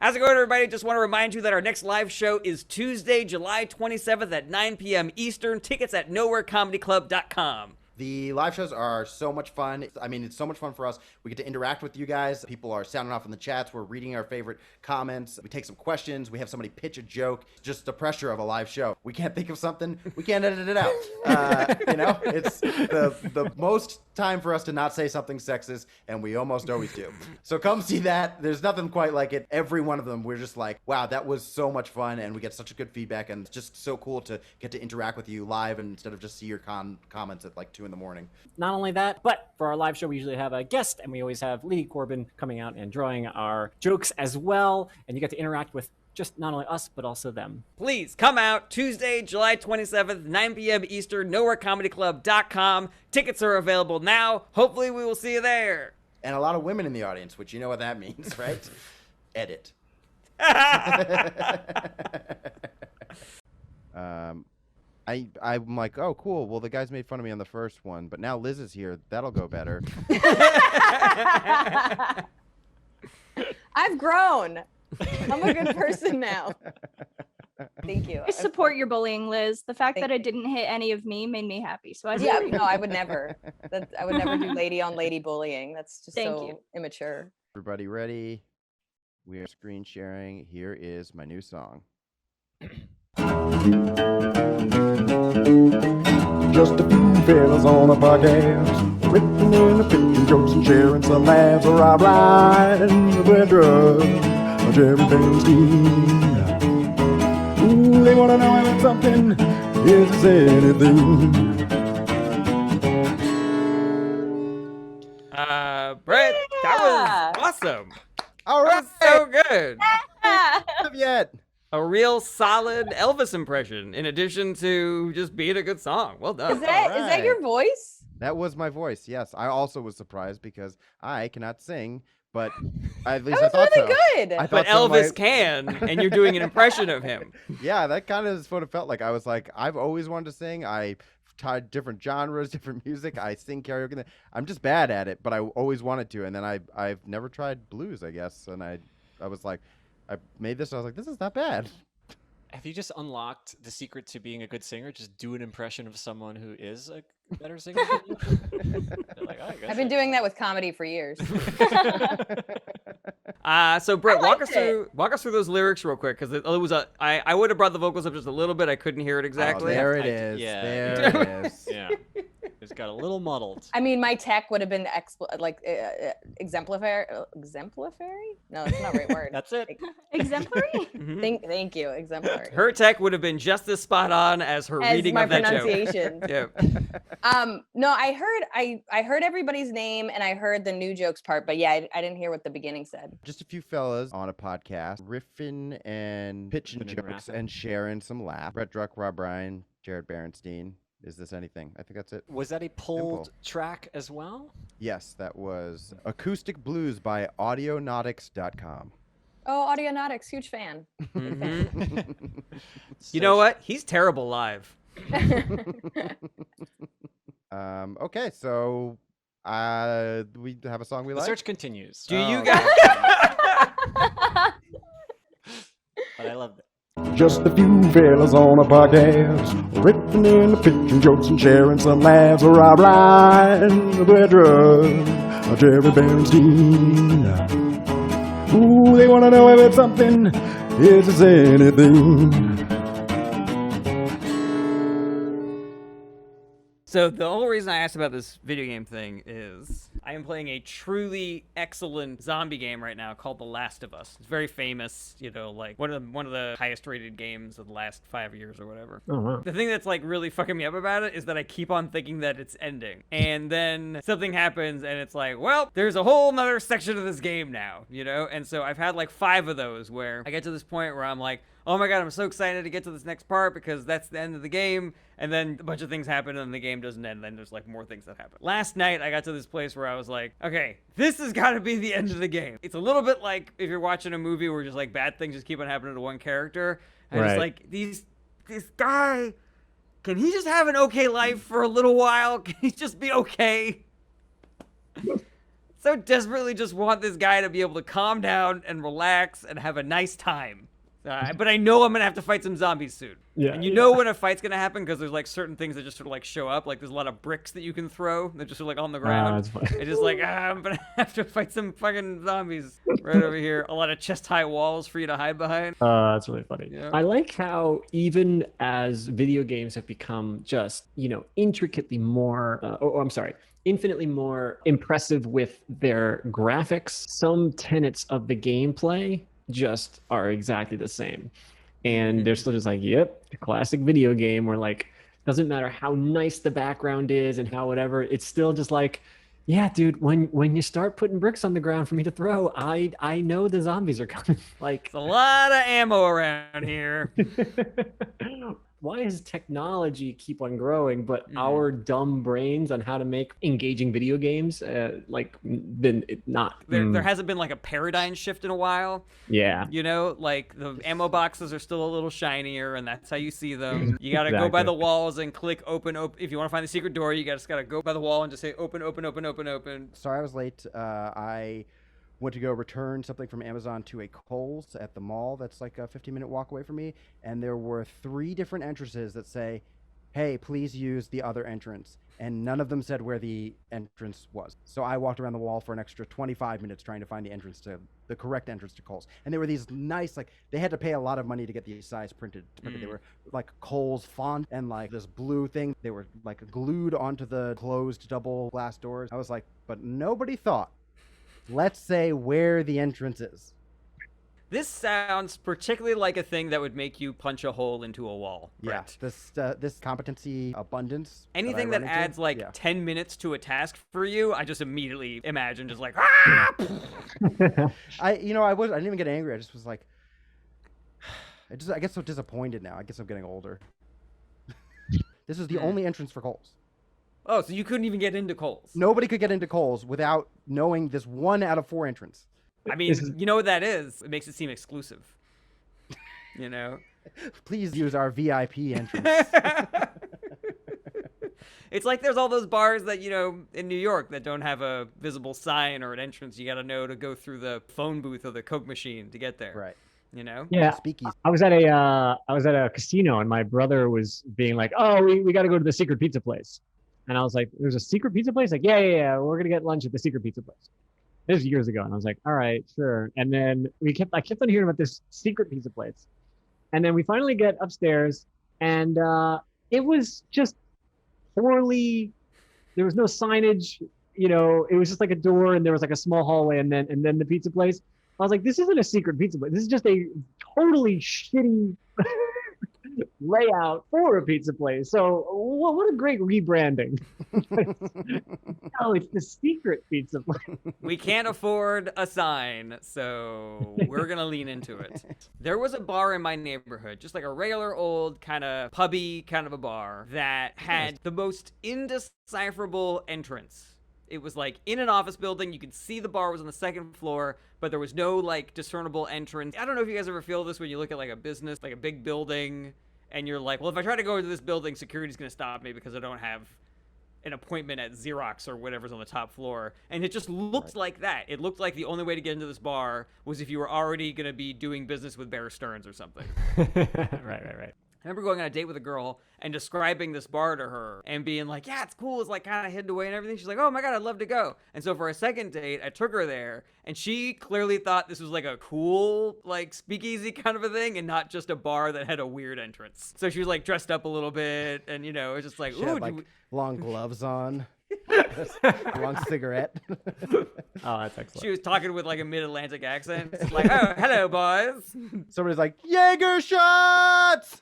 How's it going, everybody? Just want to remind you that our next live show is Tuesday, July 27th at 9 p.m. Eastern. Tickets at nowherecomedyclub.com. The live shows are so much fun. I mean, it's so much fun for us. We get to interact with you guys. People are sounding off in the chats. We're reading our favorite comments. We take some questions. We have somebody pitch a joke. Just the pressure of a live show. We can't think of something. We can't edit it out. It's the most time for us to not say something sexist, and we almost always do. So come see that. There's nothing quite like it. Every one of them, we're just like, wow, that was so much fun, and we get such a good feedback, and it's just so cool to get to interact with you live and instead of just see your comments at like 2 in the morning. Not only that, but for our live show, we usually have a guest, and we always have Lee Corbin coming out and drawing our jokes as well. And you get to interact with just not only us, but also them. Please come out Tuesday, July 27th, 9 p.m. Eastern, nowherecomedyclub.com. Tickets are available now. Hopefully we will see you there. And a lot of women in the audience, which you know what that means, right? Edit. I'm like, oh, cool. Well, the guys made fun of me on the first one, but now Liz is here. That'll go better. I've grown. I'm a good person now. Thank you. I support your bullying, Liz. The fact that it didn't hit any of me made me happy. So I I would never. I would never do lady on lady bullying. That's just immature. Everybody ready? We are screen sharing. Here is my new song. Just a few fellas on a podcast, written in a pitching jokes and sharing some laughs. Or I ride the bedroom of Jerry Bernstein. Ooh, they wanna know if it's something, is this anything? Brett, that was awesome. All right, So good. Not yet. A real solid Elvis impression, in addition to just being a good song. Well done. Is that your voice? That was my voice. Yes, I also was surprised because I cannot sing, but at least I thought really so. good. I But thought Elvis can, and you're doing an impression of him. Yeah, that kind of is what it felt like. I was like, I've always wanted to sing. I tried different genres, different music. I sing karaoke. I'm just bad at it, but I always wanted to. And then I've never tried blues, I guess. And I was like, I made this. And I was like, this is not bad. Have you just unlocked the secret to being a good singer? Just do an impression of someone who is a better singer than you? Like, oh, I've been doing that with comedy for years. So Brett, walk us through those lyrics real quick, because it was I would have brought the vocals up just a little bit. I couldn't hear it exactly. Oh, there it is. There it is. Yeah. It's got a little muddled. I mean, my tech would have been exemplary. Exemplary? No, that's not the right word. That's it. Exemplary? Thank you. Exemplary. Her tech would have been just as spot on as her reading my of that joke. pronunciation. Yeah. No, I heard everybody's name and I heard the new jokes part, but yeah, I didn't hear what the beginning said. Just a few fellas on a podcast, riffing and pitching Riffing and jokes rapping. and sharing some laughs. Brett Druck, Rob Ryan, Jarret Berenstein. Is this anything? I think that's it. Was that a pulled track as well? Yes, that was Acoustic Blues by Audionautics.com. Oh, Audionautics, huge fan. You know what? He's terrible live. Okay, so we have a song we The like. search continues. Do you guys? But I love it. Just a few fellas on a podcast, written in a pitching jokes and sharing some laughs. Or I ride the bedroom of Jerry Bernstein. Ooh, they wanna know if it's something, is this anything? So the whole reason I asked about this video game thing is I am playing a truly excellent zombie game right now called The Last of Us. It's very famous, like one of the highest rated games of the last 5 years or whatever. Oh, wow. The thing that's like really fucking me up about it is that I keep on thinking that it's ending. And then something happens and it's like, well, there's a whole nother section of this game now, And so I've had like 5 of those where I get to this point where I'm like, oh my god, I'm so excited to get to this next part because that's the end of the game. And then a bunch of things happen and the game doesn't end. And then there's like more things that happen. Last night, I got to this place where I was like, okay, this has got to be the end of the game. It's a little bit like if you're watching a movie where just like bad things just keep on happening to one character. And it's like, this guy, can he just have an okay life for a little while? Can he just be okay? so desperately just want this guy to be able to calm down and relax and have a nice time. But I know I'm gonna have to fight some zombies soon. Yeah, And you know when a fight's gonna happen because there's like certain things that just sort of like show up. Like there's a lot of bricks that you can throw that just are like on the ground. that's funny. It's just like I'm gonna have to fight some fucking zombies right over here. A lot of chest-high walls for you to hide behind. That's really funny. Yeah. I like how even as video games have become just, intricately more, infinitely more impressive with their graphics, some tenets of the gameplay just are exactly the same. And they're still just like, yep, a classic video game where like, doesn't matter how nice the background is and how whatever, it's still just like, yeah, dude, when you start putting bricks on the ground for me to throw, I know the zombies are coming. Like, It's a lot of ammo around here. why does technology keep on growing, but our dumb brains on how to make engaging video games, then it not? There hasn't been like a paradigm shift in a while. Yeah. Like the ammo boxes are still a little shinier, and that's how you see them. You gotta go by the walls and click open. If you want to find the secret door, you just gotta go by the wall and just say open, open, open, open, open. Sorry I was late. I went to go return something from Amazon to a Kohl's at the mall that's like a 15-minute walk away from me, and there were 3 different entrances that say, hey, please use the other entrance, and none of them said where the entrance was. So I walked around the wall for an extra 25 minutes trying to find the correct entrance to Kohl's. And they were these nice, like, they had to pay a lot of money to get these size printed. They were like Kohl's font and like this blue thing. They were like glued onto the closed double glass doors. I was like, but nobody thought, let's say where the entrance is. This sounds particularly like a thing that would make you punch a hole into a wall. Yeah, this competency abundance. Anything that I run into, adds like yeah. 10 minutes to a task for you, I just immediately imagine just like, I didn't even get angry. I just was like, I get so disappointed now. I guess I'm getting older. This is the only entrance for Kohl's. Oh, so you couldn't even get into Kohl's. Nobody could get into Kohl's without knowing this 1 out of 4 entrance. I mean, you know what that is? It makes it seem exclusive. Please use our VIP entrance. It's like there's all those bars that, in New York that don't have a visible sign or an entrance. You got to know to go through the phone booth or the Coke machine to get there. Right. Yeah. Speakeasy. I was at a casino and my brother was being like, oh, we got to go to the secret pizza place. And I was like, there's a secret pizza place? Like, yeah. We're going to get lunch at the secret pizza place. This was years ago. And I was like, all right, sure. And then I kept on hearing about this secret pizza place. And then we finally get upstairs and it was just poorly, there was no signage, it was just like a door and there was like a small hallway and then the pizza place. I was like, this isn't a secret pizza place. This is just a totally shitty layout for a pizza place. So what a great rebranding. No, it's the secret pizza place. We can't afford a sign, so we're going to lean into it. There was a bar in my neighborhood, just like a regular old kind of pubby kind of a bar that had the most indecipherable entrance. It was like in an office building. You could see the bar was on the 2nd floor, but there was no like discernible entrance. I don't know if you guys ever feel this when you look at like a business, like a big building, and you're like, well, if I try to go into this building, security's going to stop me because I don't have an appointment at Xerox or whatever's on the top floor. And it just looked like that. It looked like the only way to get into this bar was if you were already going to be doing business with Bear Stearns or something. Right. I remember going on a date with a girl and describing this bar to her and being like, yeah, it's cool. It's like kind of hidden away and everything. She's like, oh my God, I'd love to go. And so for a second date, I took her there and she clearly thought this was like a cool, like speakeasy kind of a thing and not just a bar that had a weird entrance. So she was like dressed up a little bit and, it was just like, She ooh, had like long gloves on. Long cigarette. Oh, that's excellent. she was talking with like a mid-Atlantic accent. It's like, oh, hello, boys. Somebody's like, Jaeger shots!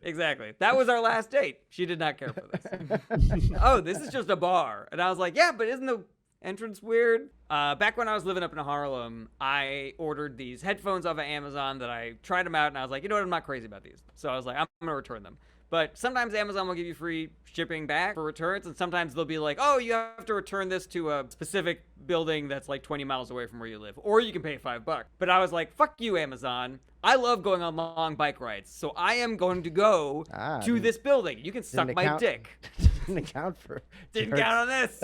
Exactly. That was our last date. She did not care for this. Oh, this is just a bar. And I was like, yeah, but isn't the entrance weird? Back when I was living up in Harlem, I ordered these headphones off of Amazon that I tried them out and I was like, you know what, I'm not crazy about these. So I was like, I'm going to return them. But sometimes Amazon will give you free shipping back for returns, and sometimes they'll be like, oh, you have to return this to a specific building that's like 20 miles away from where you live, or you can pay $5. But I was like, fuck you, Amazon. I love going on long bike rides, so I am going to go to this building. You can suck my dick. didn't account for Didn't count on this.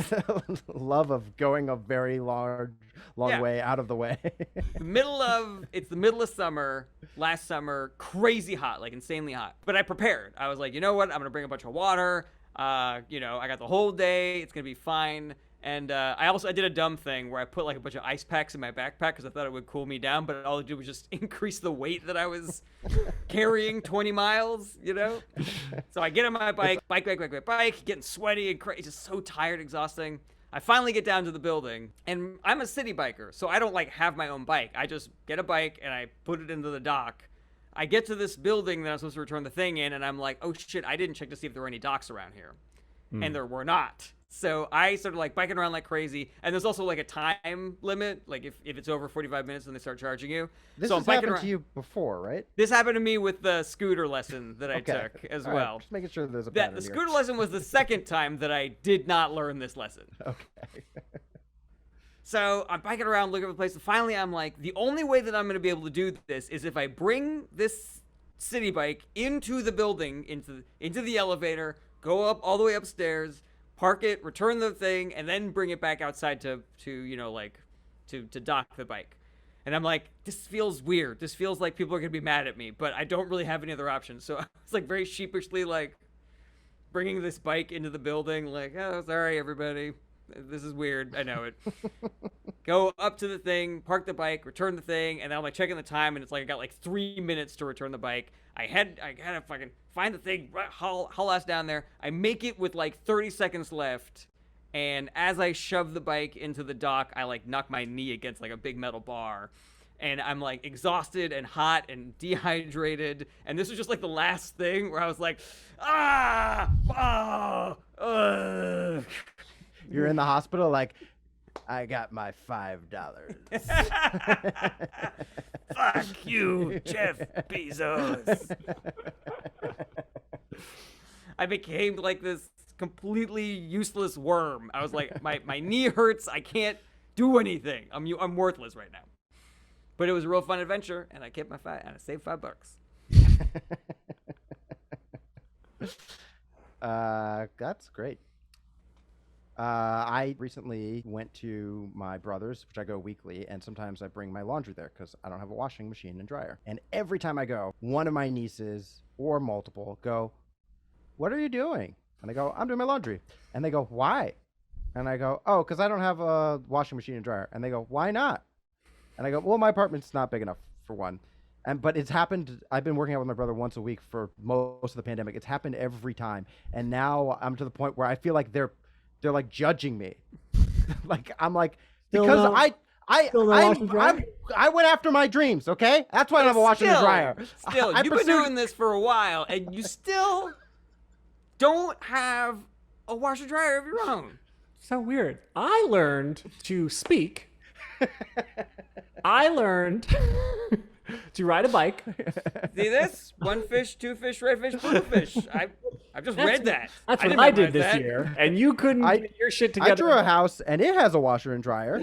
love of going a very long Yeah. way out of the way. It's the middle of summer, last summer, crazy hot, like insanely hot. But I prepared. I was like, you know what? I'm going to bring a bunch of water. I got the whole day. It's going to be fine. And I did a dumb thing where I put like a bunch of ice packs in my backpack because I thought it would cool me down, but all it did was just increase the weight that I was carrying 20 miles, So I get on my bike, getting sweaty and crazy, just so tired, exhausting. I finally get down to the building, and I'm a city biker, so I don't like have my own bike. I just get a bike and I put it into the dock. I get to this building that I'm supposed to return the thing in, and I'm like, oh shit, I didn't check to see if there were any docks around here. And there were not. So I started like biking around like crazy, and there's also like a time limit. Like if it's over 45 minutes, then they start charging you. This so has I'm biking happened around. to you before, right? This happened to me with the scooter lesson that I Okay. took as All right, well. just making sure there's a That pattern the here. scooter lesson was the second time that I did not learn this lesson. Okay. So I'm biking around looking for the place, and finally I'm like, the only way that I'm going to be able to do this is if I bring this city bike into the building, into the elevator, go up all the way upstairs, park it, return the thing, and then bring it back outside to dock the bike. And I'm like, this feels weird. This feels like people are going to be mad at me, but I don't really have any other options. So I was like very sheepishly like bringing this bike into the building, like, oh, sorry, everybody. This is weird. I know it. Go up to the thing, park the bike, return the thing, and then I'm like checking the time, and it's like I got like 3 minutes to return the bike. I had to fucking find the thing, haul ass down there. I make it with like 30 seconds left, and as I shove the bike into the dock, I like knock my knee against like a big metal bar. And I'm like exhausted and hot and dehydrated. And this was just like the last thing where I was like, You're in the hospital, like, I got my $5. Fuck you, Jeff Bezos. I became like this completely useless worm. I was like, my knee hurts. I can't do anything. I'm worthless right now. But it was a real fun adventure, and I kept my $5, and I saved $5. That's great. I recently went to my brother's, which I go weekly, and sometimes I bring my laundry there because I don't have a washing machine and dryer. And every time I go, one of my nieces or multiple go, "What are you doing?" And I go, "I'm doing my laundry." And they go, "Why?" And I go, "Oh, because I don't have a washing machine and dryer." And they go, "Why not?" And I go, "Well, my apartment's not big enough for one." But it's happened. I've been working out with my brother once a week for most of the pandemic. It's happened every time. And now I'm to the point where I feel like they're like judging me. Like I'm like, Still because no- I went after my dreams. Okay, that's why I don't have a washer and a dryer. Still, I you've been pursued- doing this for a while, and you still don't have a washer dryer of your own. So weird. I learned to speak. I learned to ride a bike. See this? One fish, two fish, red fish, blue fish. I've just read that. That's didn't what I did memorize this that. year, and you couldn't get your shit I together. drew a house and it has a washer and dryer.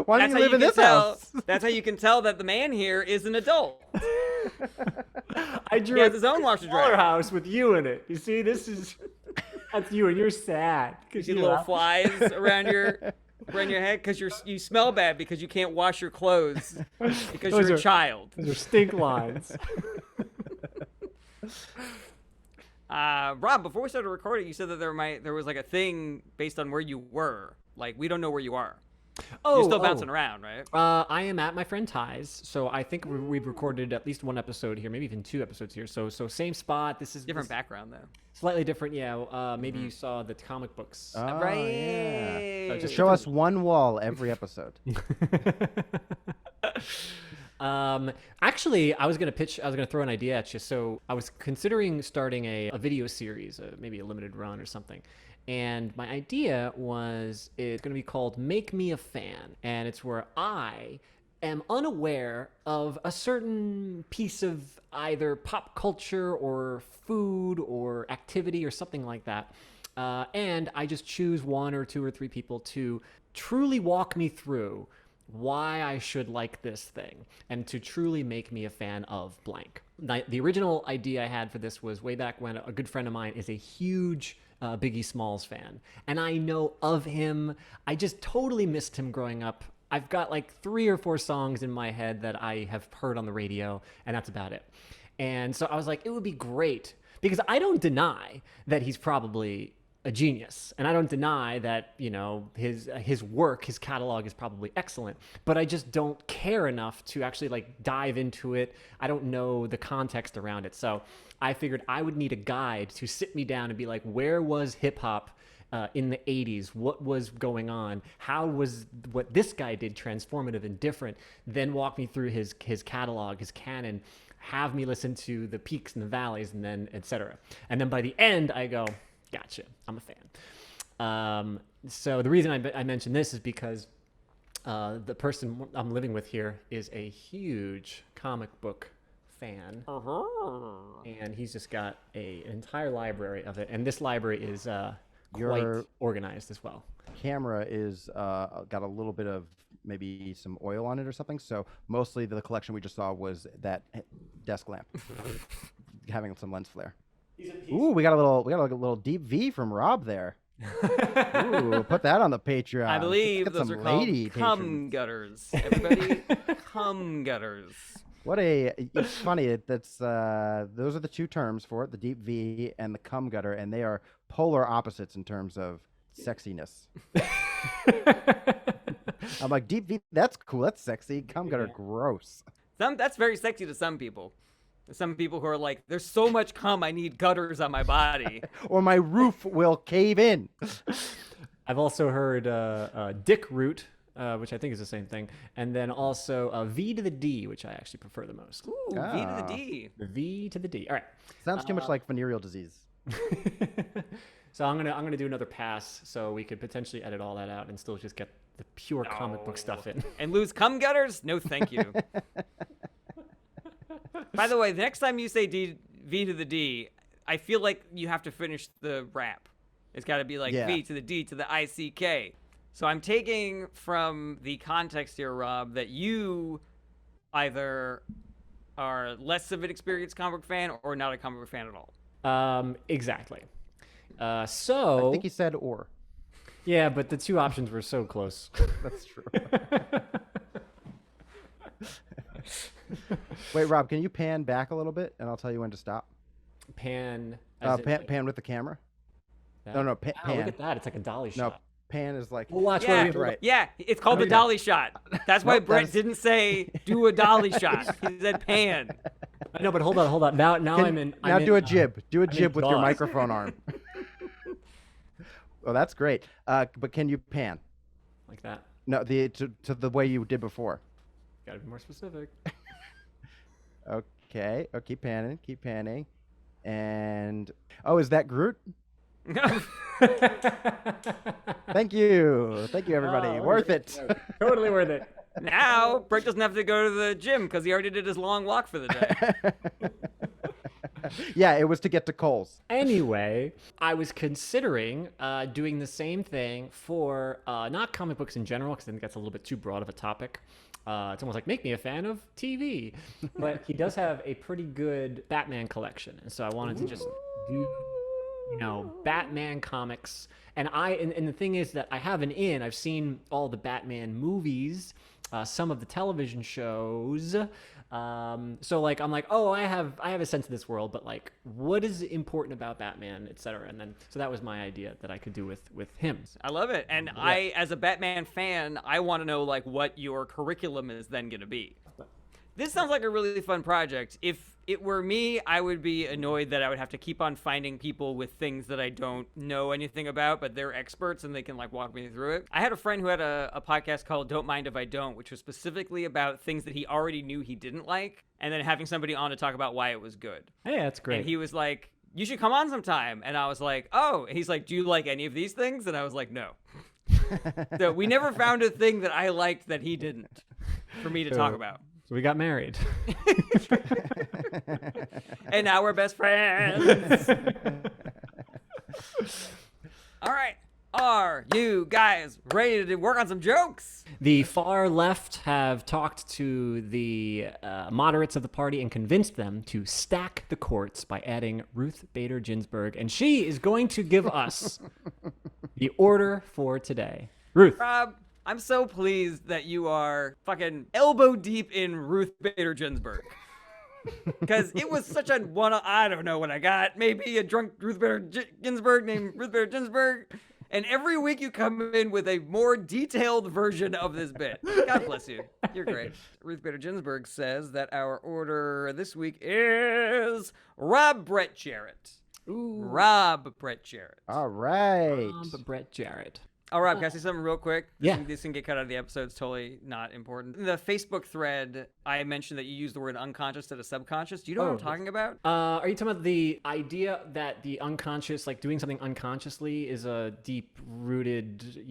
Why don't That's you how live you in can this tell. house? That's how you can tell that the man here is an adult. I drew He has a his own washer smaller dryer. house with you in it. You see, this is that's you, and you're sad You because see little flies around your head because you smell bad because you can't wash your clothes because Those you're are- a child. Those are stink lines. Rob, before we started recording, you said that there was like a thing based on where you were. Like we don't know where you are. You're still bouncing around, right? I am at my friend Ty's, so I think we've recorded at least one episode here, maybe even 2 episodes here. So same spot. This is Different background though. slightly different. Yeah. Maybe you saw the comic books. Oh, Right. yeah. So just Show us one wall every episode. Actually, I was gonna throw an idea at you. So I was considering starting a video series, maybe a limited run or something. And my idea was it's going to be called Make Me a Fan. And it's where I am unaware of a certain piece of either pop culture or food or activity or something like that. And I just choose 1 or 2 or 3 people to truly walk me through why I should like this thing and to truly make me a fan of blank. The original idea I had for this was way back when a good friend of mine is a huge Biggie Smalls fan. And I know of him. I just totally missed him growing up. I've got like 3 or 4 songs in my head that I have heard on the radio, and that's about it. And so I was like, it would be great, because I don't deny that he's probably a genius, and I don't deny that, you know, his work, his catalog is probably excellent, but I just don't care enough to actually like dive into it. I don't know the context around it. So I figured I would need a guide to sit me down and be like, where was hip hop in the 80s? What was going on? How was what this guy did transformative and different? Then walk me through his catalog, his canon, have me listen to the peaks and the valleys, and then etc. And then by the end, I go, gotcha, I'm a fan. So the reason I mention this is because the person I'm living with here is a huge comic book fan. And he's just got an entire library of it. And this library is quite organized as well. Camera is got a little bit of maybe some oil on it or something. So mostly the collection we just saw was that desk lamp having some lens flare. Ooh, we got a little deep V from Rob there. Ooh, put that on the Patreon. I believe Get those some are called lady cum patrons. gutters. Everybody, cum gutters. It's funny. That's those are the 2 terms for it: the deep V and the cum gutter, and they are polar opposites in terms of sexiness. I'm like, deep V, that's cool, that's sexy. Cum gutter, gross. That's very sexy to some people. Some people who are like, there's so much cum, I need gutters on my body. Or my roof will cave in. I've also heard dick root, which I think is the same thing, and then also V to the D, which I actually prefer the most. Ooh, V to the D. The V to the D. All right. Sounds too much like venereal disease. So I'm gonna do another pass, so we could potentially edit all that out and still just get the pure comic book stuff in. And lose cum gutters? No, thank you. By the way, the next time you say V to the D, I feel like you have to finish the rap. It's got to be like V to the D to the ICK. So I'm taking from the context here, Rob, that you either are less of an experienced comic book fan or not a comic book fan at all. Exactly. I So think he said or. yeah, but the 2 options were so close. That's true. Wait, Rob, can you pan back a little bit, and I'll tell you when to stop? Pan. Pan with the camera. That? No, Wow, pan. look at that. It's like a dolly No, shot. pan is like. Well, watch Yeah, where we right. yeah, it's called the dolly shot. That's why Nope, Brett that's- didn't say do a dolly shot. He said pan. No, but hold on. Now I'm in. Now I'm do in, a jib. Do a I'm in jib with your Jaws. microphone arm. Oh, that's great. But can you pan? like that. No, to the way you did before. Got to be more specific. Okay. Oh, keep panning. And is that Groot? Thank you, everybody. Oh, Worth it. Totally worth it. Now, Brett doesn't have to go to the gym because he already did his long walk for the day. Yeah, it was to get to Cole's. Anyway, I was considering doing the same thing for not comic books in general, because I think that's a little bit too broad of a topic. It's almost like make me a fan of TV. But he does have a pretty good Batman collection, and so I wanted to just do, Batman comics. And the thing is that I have I've seen all the Batman movies, some of the television shows. So like I'm like, oh, I have a sense of this world, but like, what is important about Batman, etc. And then so that was my idea that I could do with him. I love it. And I, as a Batman fan, I want to know like what your curriculum is then going to be. This sounds like a really fun project. If it were me, I would be annoyed that I would have to keep on finding people with things that I don't know anything about, but they're experts and they can like walk me through it. I had a friend who had a podcast called Don't Mind If I Don't, which was specifically about things that he already knew he didn't like, and then having somebody on to talk about why it was good. Hey, that's great. And he was like, you should come on sometime. And I was like, oh. And he's like, do you like any of these things? And I was like, no. So we never found a thing that I liked that he didn't for me to talk about. So we got married. And now we're best friends. All right. Are you guys ready to work on some jokes? The far left have talked to the moderates of the party and convinced them to stack the courts by adding Ruth Bader Ginsburg, and she is going to give us the order for today. Ruth. Rob, I'm so pleased that you are fucking elbow deep in Ruth Bader Ginsburg. Because it was such a I don't know what I got. Maybe a drunk Ruth Bader Ginsburg named Ruth Bader Ginsburg. And every week you come in with a more detailed version of this bit. God bless you. You're great. Ruth Bader Ginsburg says that our order this week is Rob Brett Jarret. Ooh. Rob Brett Jarret. All right. Brett Jarret. Oh, Rob, can I say something real quick? Yeah. This can get cut out of the episode. It's totally not important. In the Facebook thread, I mentioned that you used the word unconscious instead of subconscious. Do you know what I'm talking about? Are you talking about the idea that the unconscious, like doing something unconsciously, is a deep-rooted,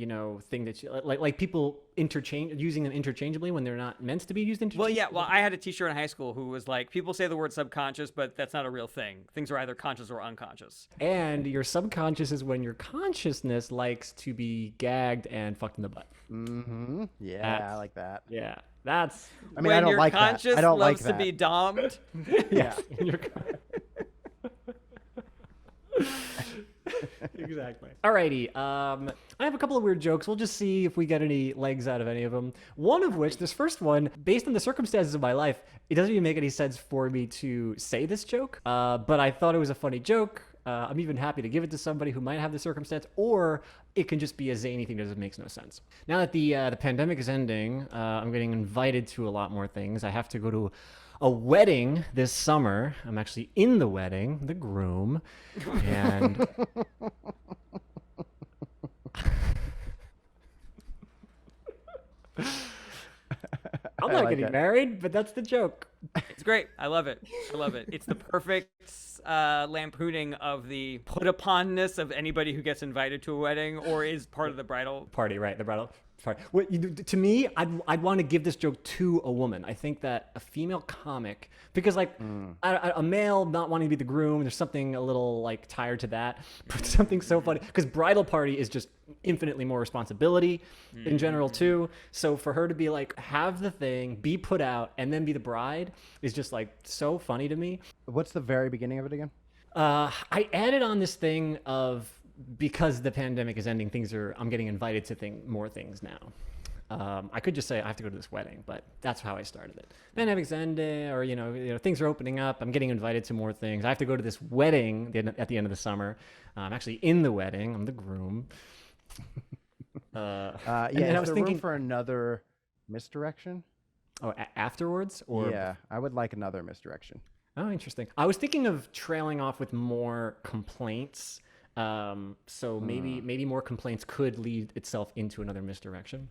thing that you, like people using them interchangeably when they're not meant to be used interchangeably? Well, yeah. Well, I had a teacher in high school who was like, people say the word subconscious, but that's not a real thing. Things are either conscious or unconscious. And your subconscious is when your consciousness likes to be gagged and fucked in the butt. Mm-hmm. Yeah, I like that. Yeah, that's. I mean, when I don't your like that. conscious I don't like loves that. to be domed. Yeah. Exactly. Alrighty. I have a couple of weird jokes. We'll just see if we get any legs out of any of them. One of which, this first one, based on the circumstances of my life, it doesn't even make any sense for me to say this joke. But I thought it was a funny joke. I'm even happy to give it to somebody who might have the circumstance, or it can just be a zany thing that just makes no sense. Now that the pandemic is ending, I'm getting invited to a lot more things. I have to go to a wedding this summer. I'm actually in the wedding, the groom, and I'm not getting married, but that's the joke. It's great. I love it. I love it. It's the perfect lampooning of the put uponness of anybody who gets invited to a wedding or is part of the bridal party, right? The bridal party. To me, I'd want to give this joke to a woman. I think that a female comic, because a male not wanting to be the groom, there's something a little like tired to that, but something so funny, because bridal party is just infinitely more responsibility in general too. So for her to be like, have the thing, be put out, and then be the bride is just like so funny to me. What's the very beginning of it again? I added on this thing of, because the pandemic is ending, I'm getting invited to more things now. I could just say I have to go to this wedding, but that's how I started it. Pandemic's ending, or things are opening up. I'm getting invited to more things. I have to go to this wedding at the end of the summer. I'm actually in the wedding. I'm the groom. Yeah. I was thinking room for another misdirection. Oh, afterwards, or yeah, I would like another misdirection. Oh, interesting. I was thinking of trailing off with more complaints. So maybe more complaints could lead itself into another misdirection.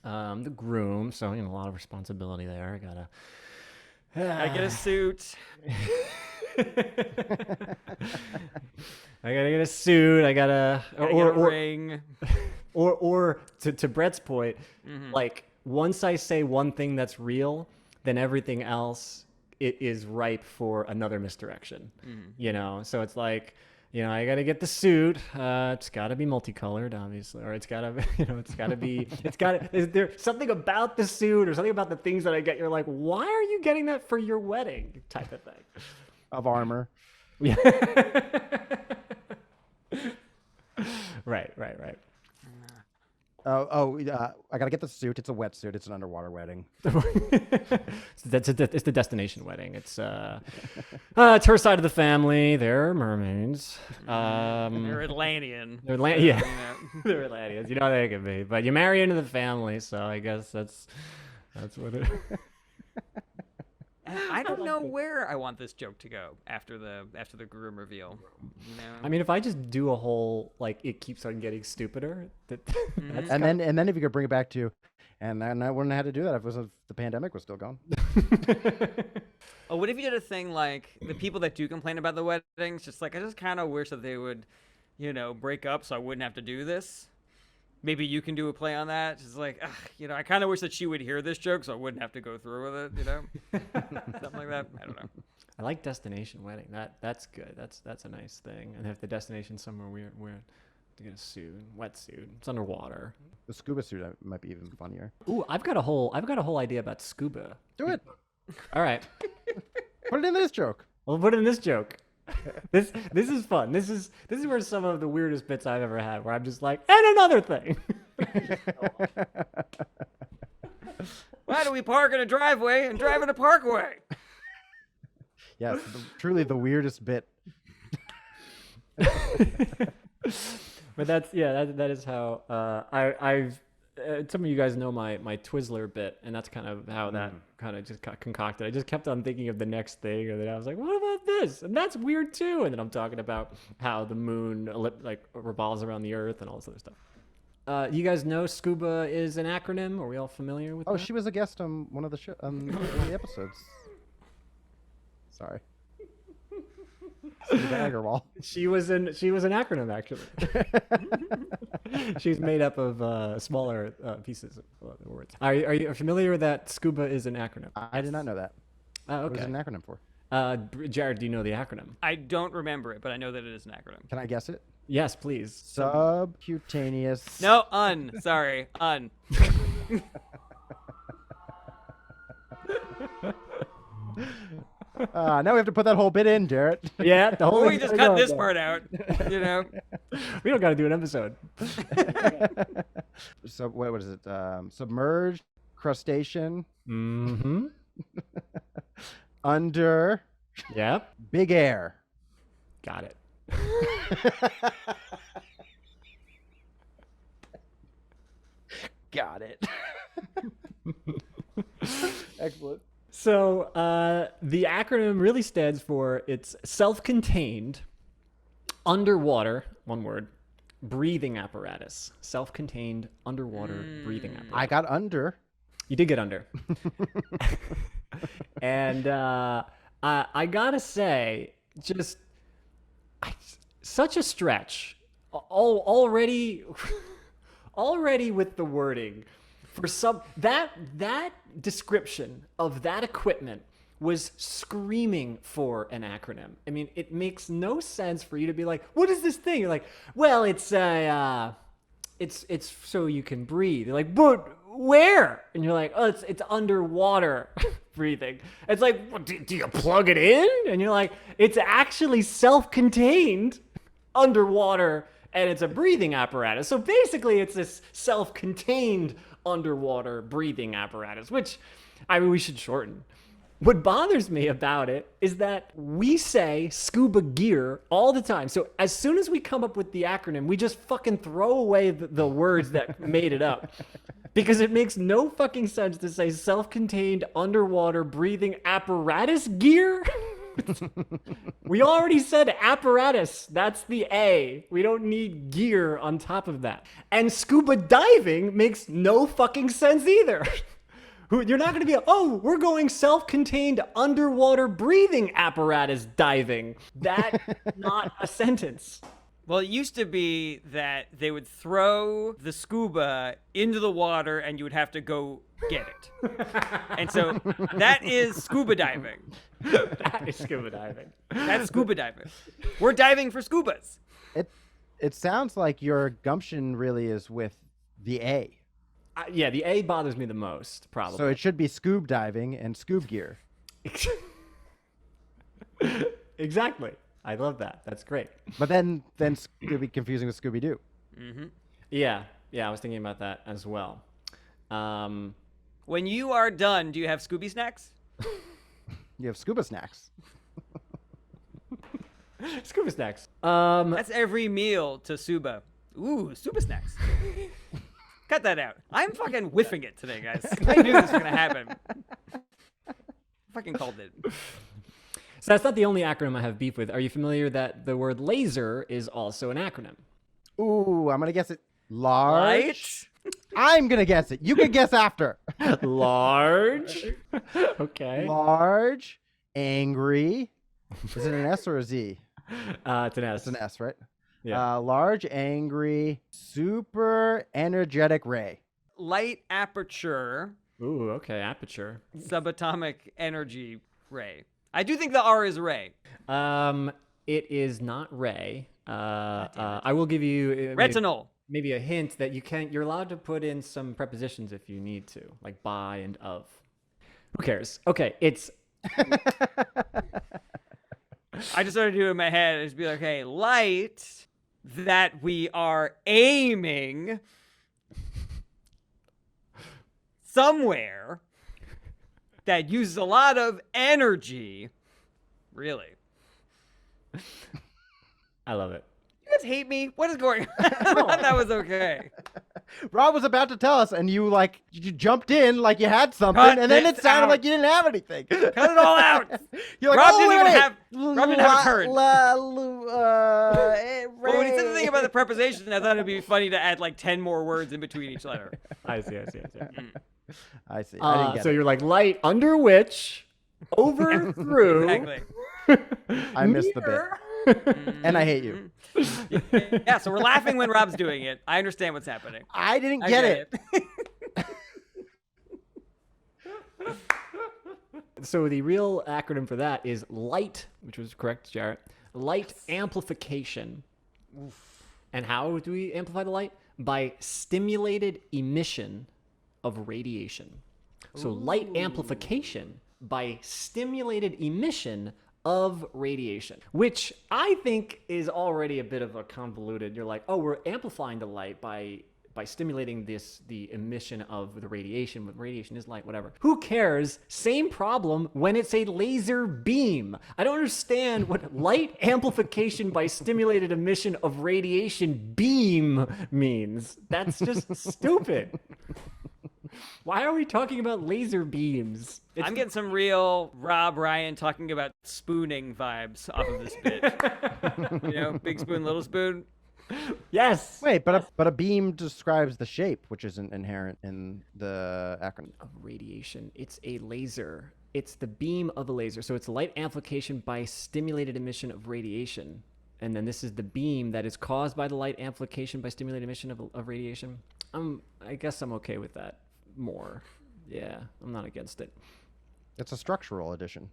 The groom, so a lot of responsibility there. I get a suit. I gotta get a suit. I gotta get a ring. Or to Brett's point, like once I say one thing that's real, then everything else it is ripe for another misdirection. So it's like, I gotta get the suit. It's gotta be multicolored, obviously, or it's gotta be, is there something about the suit or something about the things that I get? You're like, why are you getting that for your wedding? Type of thing. Of armor. Yeah. Right. I gotta get the suit. It's a wetsuit. It's an underwater wedding. It's the destination wedding. It's it's her side of the family. They're mermaids. They're Atlantean. They're They're Atlanteans. You know they can be, but you marry into the family, so I guess that's what it. I don't know where I want this joke to go after the groom reveal. I mean, if I just do a whole it keeps on getting stupider. And then if you could bring it back to, and I wouldn't have had to do that if the pandemic was still going. Oh, what if you did a thing like the people that do complain about the weddings, just like I just kind of wish that they would, break up so I wouldn't have to do this. Maybe you can do a play on that. Just like, I kind of wish that she would hear this joke so I wouldn't have to go through with it, Something like that. I don't know. I like destination wedding. That's good. That's a nice thing. And if the destination's somewhere weird. get a suit, wetsuit. It's underwater. The scuba suit might be even funnier. Ooh, I've got a whole idea about scuba. Do it. All right, Put it in this joke. we'll put in this joke. This is fun. This is where some of the weirdest bits I've ever had, where I'm just like, and another thing. Why do we park in a driveway and drive in a parkway? Yes, truly the weirdest bit. But that is how I've some of you guys know my Twizzler bit, and that's kind of how that kind of just got concocted. I just kept on thinking of the next thing, and then I was like, what about this? And that's weird too. And then I'm talking about how the moon like revolves around the earth and all this other stuff. You guys know SCUBA is an acronym? Are we all familiar with Oh, that? she was a guest on one of the one of the episodes. Sorry. Scuba Agarwal. She was an acronym, actually. She's made up of smaller pieces of words. Are you familiar that SCUBA is an acronym? I did not know that. Oh, What is okay. it an acronym for? Jarret, do you know the acronym? I don't remember it, but I know that it is an acronym. Can I guess it? Yes, please. Subcutaneous. No, sorry, Now we have to put that whole bit in, Jarret. Yeah, the whole Or we thing's just gonna cut go this there. part out, you know? We don't got to do an episode. So what is it? Submerged crustacean Mm-hmm. under Yep. big air. Got it. Got it. Excellent. So the acronym really stands for it's self-contained underwater, one word, breathing apparatus. Self-contained underwater breathing apparatus. I got under. You did get under. And I gotta say, just such a stretch. Already with the wording for some that description of that equipment was screaming for an acronym. I mean, it makes no sense for you to be like, "What is this thing?" You're like, "Well, it's so you can breathe." You're like, "But where?" And you're like, "Oh, it's underwater breathing." It's like, well, do you plug it in? And you're like, "It's actually self-contained underwater, and it's a breathing apparatus." So basically, it's this self-contained underwater breathing apparatus, which, I mean, we should shorten. What bothers me about it is that we say scuba gear all the time. So as soon as we come up with the acronym, we just fucking throw away the words that made it up. Because it makes no fucking sense to say self-contained underwater breathing apparatus gear. We already said apparatus. That's the A. We don't need gear on top of that. And scuba diving makes no fucking sense either. You're not going to be, oh, we're going self-contained underwater breathing apparatus diving. That's not a sentence. Well, it used to be that they would throw the scuba into the water and you would have to go get it. And so that is scuba diving. That is scuba diving. That's scuba diving. We're diving for scubas. It sounds like your gumption really is with the A. Yeah, the A bothers me the most, probably. So it should be scoob diving and scoob gear. Exactly. I love that. That's great. But then it would be confusing with Scooby Doo. Yeah, I was thinking about that as well. When you are done, do you have Scooby snacks? You have scuba snacks. Scuba snacks. That's every meal to Suba. Ooh, Suba snacks. Cut that out. I'm fucking whiffing it today, guys. I knew this was gonna happen. Fucking called it. So that's not the only acronym I have beef with. Are you familiar that the word laser is also an acronym? Ooh, I'm going to guess it. Large. Light? I'm going to guess it. You can guess after. Large. Okay. Large. Angry. Is it an S or a Z? It's an S. It's an S, right? Yeah. Large, angry, super energetic ray. Light aperture, Ooh, okay. Aperture. subatomic energy ray. I do think the R is ray. It is not ray. I will give you Retinol. maybe a hint that you're allowed to put in some prepositions if you need to, like by and of. Who cares? Okay, it's I just started to do it in my head. Just be like, okay, light that we are aiming somewhere that uses a lot of energy. Really. I love it. You guys hate me? What is going on? I thought that was okay. Rob was about to tell us, and you jumped in like you had something, Cut and then it this sounded out. like you didn't have anything. Cut it all out. You're like, Rob oh, didn't wait, even wait. have- Rob didn't have a turn. Well, when he said the thing about the Ray. preposition, I thought it'd be funny to add like 10 more words in between each letter. I see. I see. I didn't get So it. you're like light under which, over through. Exactly. I missed the bit, and I hate you. Yeah, so we're laughing when Rob's doing it. I understand what's happening. I didn't I get it. So the real acronym for that is LIGHT, which was correct, Jarret. Light amplification. And how do we amplify the light? By stimulated emission of radiation. So light amplification by stimulated emission of radiation, which I think is already a bit of a convoluted. You're like, oh, we're amplifying the light by stimulating the emission of the radiation. But radiation is light, whatever. Who cares? Same problem when it's a laser beam. I don't understand what light amplification by stimulated emission of radiation beam means. That's just stupid. Why are we talking about laser beams? I'm getting some real Rob Ryan talking about spooning vibes off of this bit. You know, big spoon, little spoon. Yes. Wait, but a beam describes the shape, which isn't inherent in the acronym. Of radiation. It's a laser. It's the beam of a laser. So it's light amplification by stimulated emission of radiation. And then this is the beam that is caused by the light amplification by stimulated emission of radiation. I guess I'm okay with that more. Yeah, I'm not against it. It's a structural addition.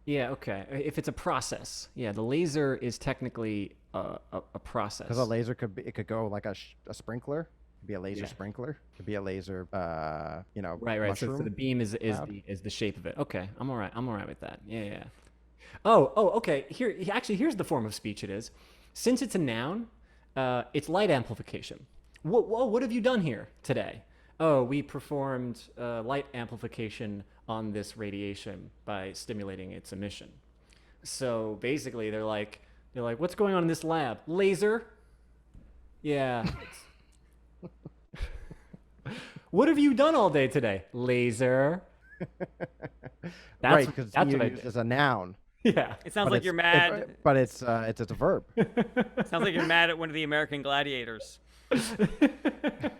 Yeah, okay. If it's a process. Yeah, the laser is technically a process. Because a laser could go like a sprinkler. It could be a laser sprinkler. It could be a laser, Right. mushroom. So the beam is cloud. the shape of it. Okay, I'm all right with that. Yeah. Oh, okay. Here's the form of speech it is. Since it's a noun, it's light amplification. What have you done here today? Oh, we performed light amplification on this radiation by stimulating its emission. So basically, they're like, what's going on in this lab? Laser. Yeah. What have you done all day today? Laser. Right, because that's you what I use did. as a noun. Yeah. It sounds But like you're mad. But it's a verb. Sounds like you're mad at one of the American gladiators.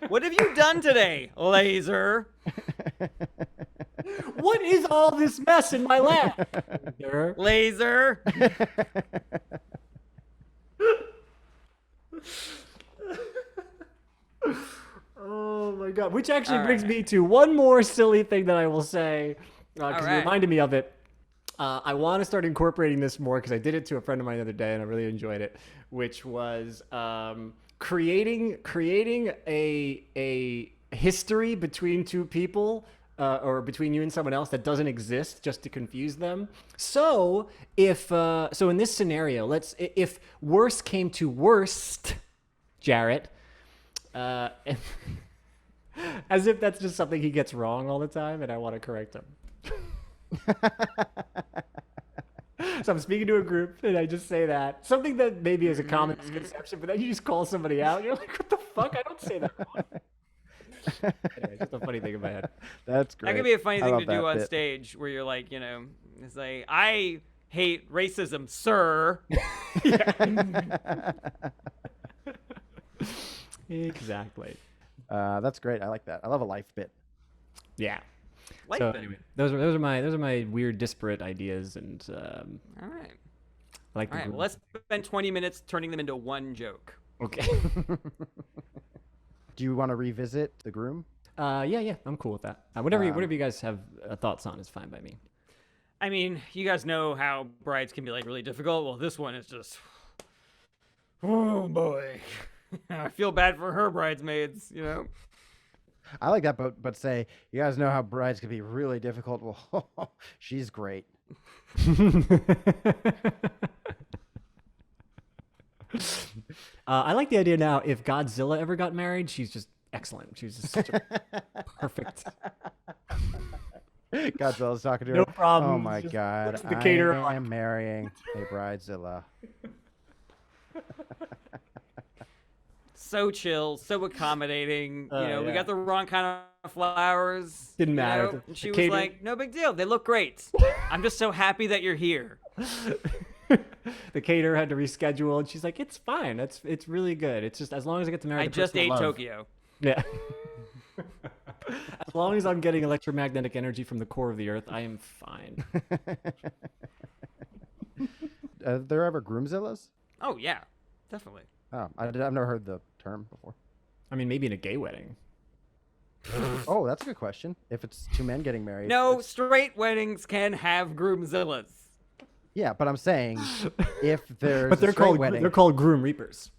What have you done today, laser? What is all this mess in my lab? Laser. Oh my god! Which actually All brings right. me to one more silly thing that I will say, because All you right. reminded me of it. I want to start incorporating this more because I did it to a friend of mine the other day and I really enjoyed it. Which was creating a history between two people. Or between you and someone else that doesn't exist, just to confuse them. So if so in this scenario, if worst came to worst, Jarret, as if that's just something he gets wrong all the time, and I want to correct him. So I'm speaking to a group, and I just say that something that maybe is a common misconception, but then you just call somebody out, and you're like, "What the fuck? I don't say that." Anyway, just a funny thing in my head. That's great. That could be a funny I thing love to do that on bit. stage where you're like, it's like, I hate racism, sir. Exactly. That's great. I like that. I love a life bit. Yeah. Life So bit. anyway, those are my weird disparate ideas, and All right. I like the All right. group. Well, let's spend 20 minutes turning them into one joke. Okay. Do you want to revisit the groom? Yeah, I'm cool with that. Whatever you guys have thoughts on is fine by me. I mean, you guys know how brides can be like really difficult. Well, this one is just Oh boy. I feel bad for her bridesmaids, you know? I like that, but say, you guys know how brides can be really difficult. Well, she's great. I like the idea now. If Godzilla ever got married, she's just excellent. She's just such a perfect. Godzilla's talking to her. No problem. Oh my Just god. looks at the caterer I like- am marrying a bridezilla. So chill, so accommodating. Oh, You know, we yeah. got the wrong kind of flowers. Didn't you matter. know? The- And she the was cater- like, no big deal. They look great. I'm just so happy that you're here. The caterer had to reschedule, and she's like, "It's fine. It's really good. It's just as long as I get to marry I the just person I ate love." Tokyo. Yeah. As long as I'm getting electromagnetic energy from the core of the earth, I am fine. There ever groomzillas? Oh, yeah. Definitely. Oh, I've never heard the term before. I mean, maybe in a gay wedding. Oh, that's a good question. If it's two men getting married. No, it's- straight weddings can have groomzillas. Yeah, but I'm saying if there's But they're a straight called wedding. they're called groom reapers.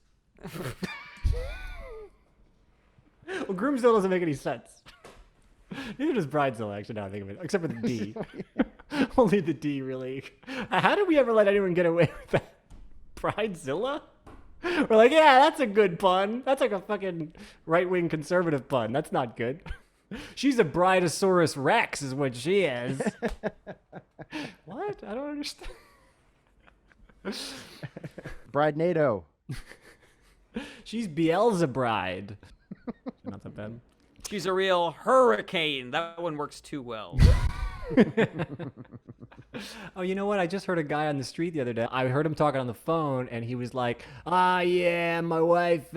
Well, groomzilla doesn't make any sense. Neither does bridezilla, actually. Now I think of it, except for the D. Only the D really. How did we ever let anyone get away with that? Bridezilla? We're like, yeah, that's a good pun. That's like a fucking right-wing conservative pun. That's not good. She's a Bridosaurus Rex, is what she is. What? I don't understand. Bride-nado. She's Beelzebride. Not that bad. She's a real hurricane. That one works too well. Oh, you know what? I just heard a guy on the street the other day. I heard him talking on the phone, and he was like, "Ah, yeah, my wife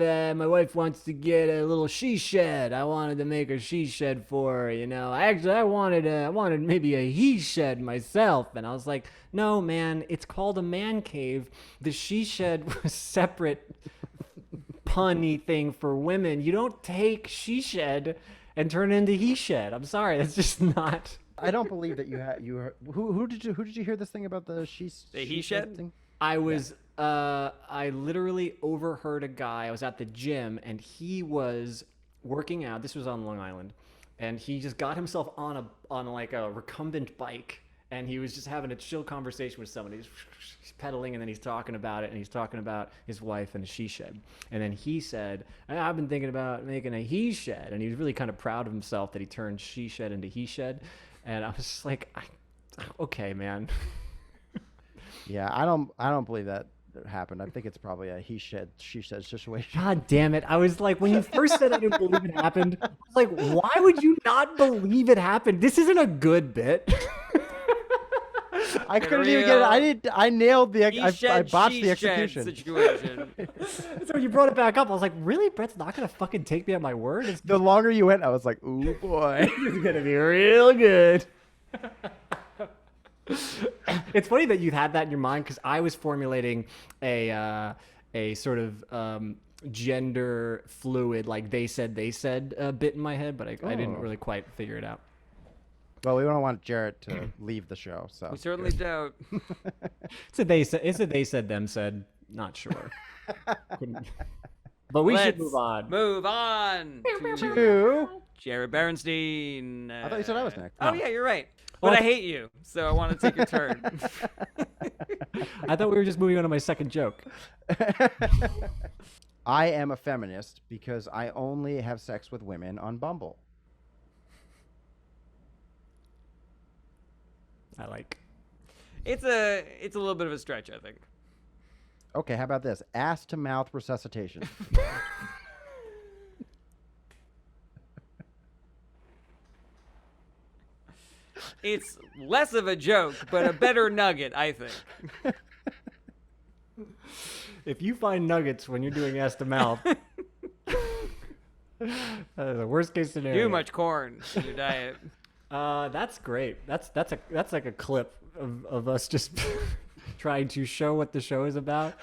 wants to get a little she shed. I wanted to make a she shed for her. You know, actually, I wanted maybe a he shed myself." And I was like, "No, man, it's called a man cave. The she shed was separate." Punny thing for women. You don't take she shed and turn it into he shed. I'm sorry, that's just not. I don't believe that you had who did you hear this thing about the he shed? thing? I was I literally overheard a guy. I was at the gym and he was working out. This was on Long Island, and he just got himself on like a recumbent bike, and he was just having a chill conversation with someone. He's pedaling, and then he's talking about it, and he's talking about his wife and a she shed. And then he said, "I've been thinking about making a he shed," and he was really kind of proud of himself that he turned she shed into he shed. And I was just like, okay, man. Yeah, I don't believe that happened. I think it's probably a he shed she shed situation. God damn it. I was like, when you first said I didn't believe it happened, I was like, why would you not believe it happened? This isn't a good bit. I couldn't even get it. I nailed the I botched the execution. Situation. So when you brought it back up, I was like, really? Brett's not going to fucking take me at my word? It's The longer you went, I was like, ooh boy. going to be real good. It's funny that you had that in your mind, because I was formulating a sort of gender fluid, like they said bit in my head, but I didn't really quite figure it out. Well, we don't want Jarret to leave the show, so We certainly don't. It's a they said them said. Not sure. But we should Let's move on. Move on to Two. Jared Berenstein. I thought you said I was next. Oh, yeah, you're right. Well, But I I hate you, so I want to take your turn. I thought we were just moving on to my second joke. I am a feminist because I only have sex with women on Bumble. I like. It's a little bit of a stretch, I think. Okay, how about this? Ass to mouth resuscitation. It's less of a joke, but a better nugget, I think. If you find nuggets when you're doing ass to mouth, the worst case scenario. Too much corn in your diet. That's great. That's like a clip of us just trying to show what the show is about.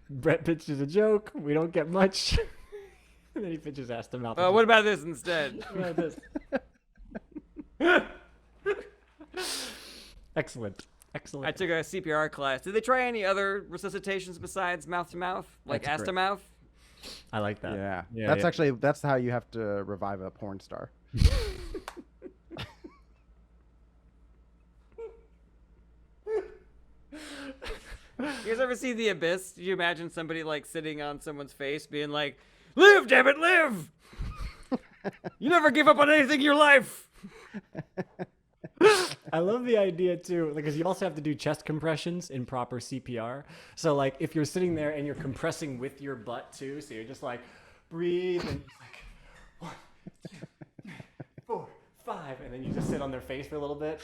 Brett pitches a joke. We don't get much. And then he pitches ass to mouth. What about this instead? What about this? Excellent. Excellent. I took a CPR class. Did they try any other resuscitations besides mouth to mouth, like That's ass to great. mouth? I like that. Yeah. That's actually that's how you have to revive a porn star. You guys ever see The Abyss? Do you imagine somebody like sitting on someone's face, being like, "Live, damn it, live! You never give up on anything in your life." I love the idea too, because you also have to do chest compressions in proper CPR. So like if you're sitting there and you're compressing with your butt too, so you're just like breathe and just like 1, 2, 3, 4, 5, and then you just sit on their face for a little bit.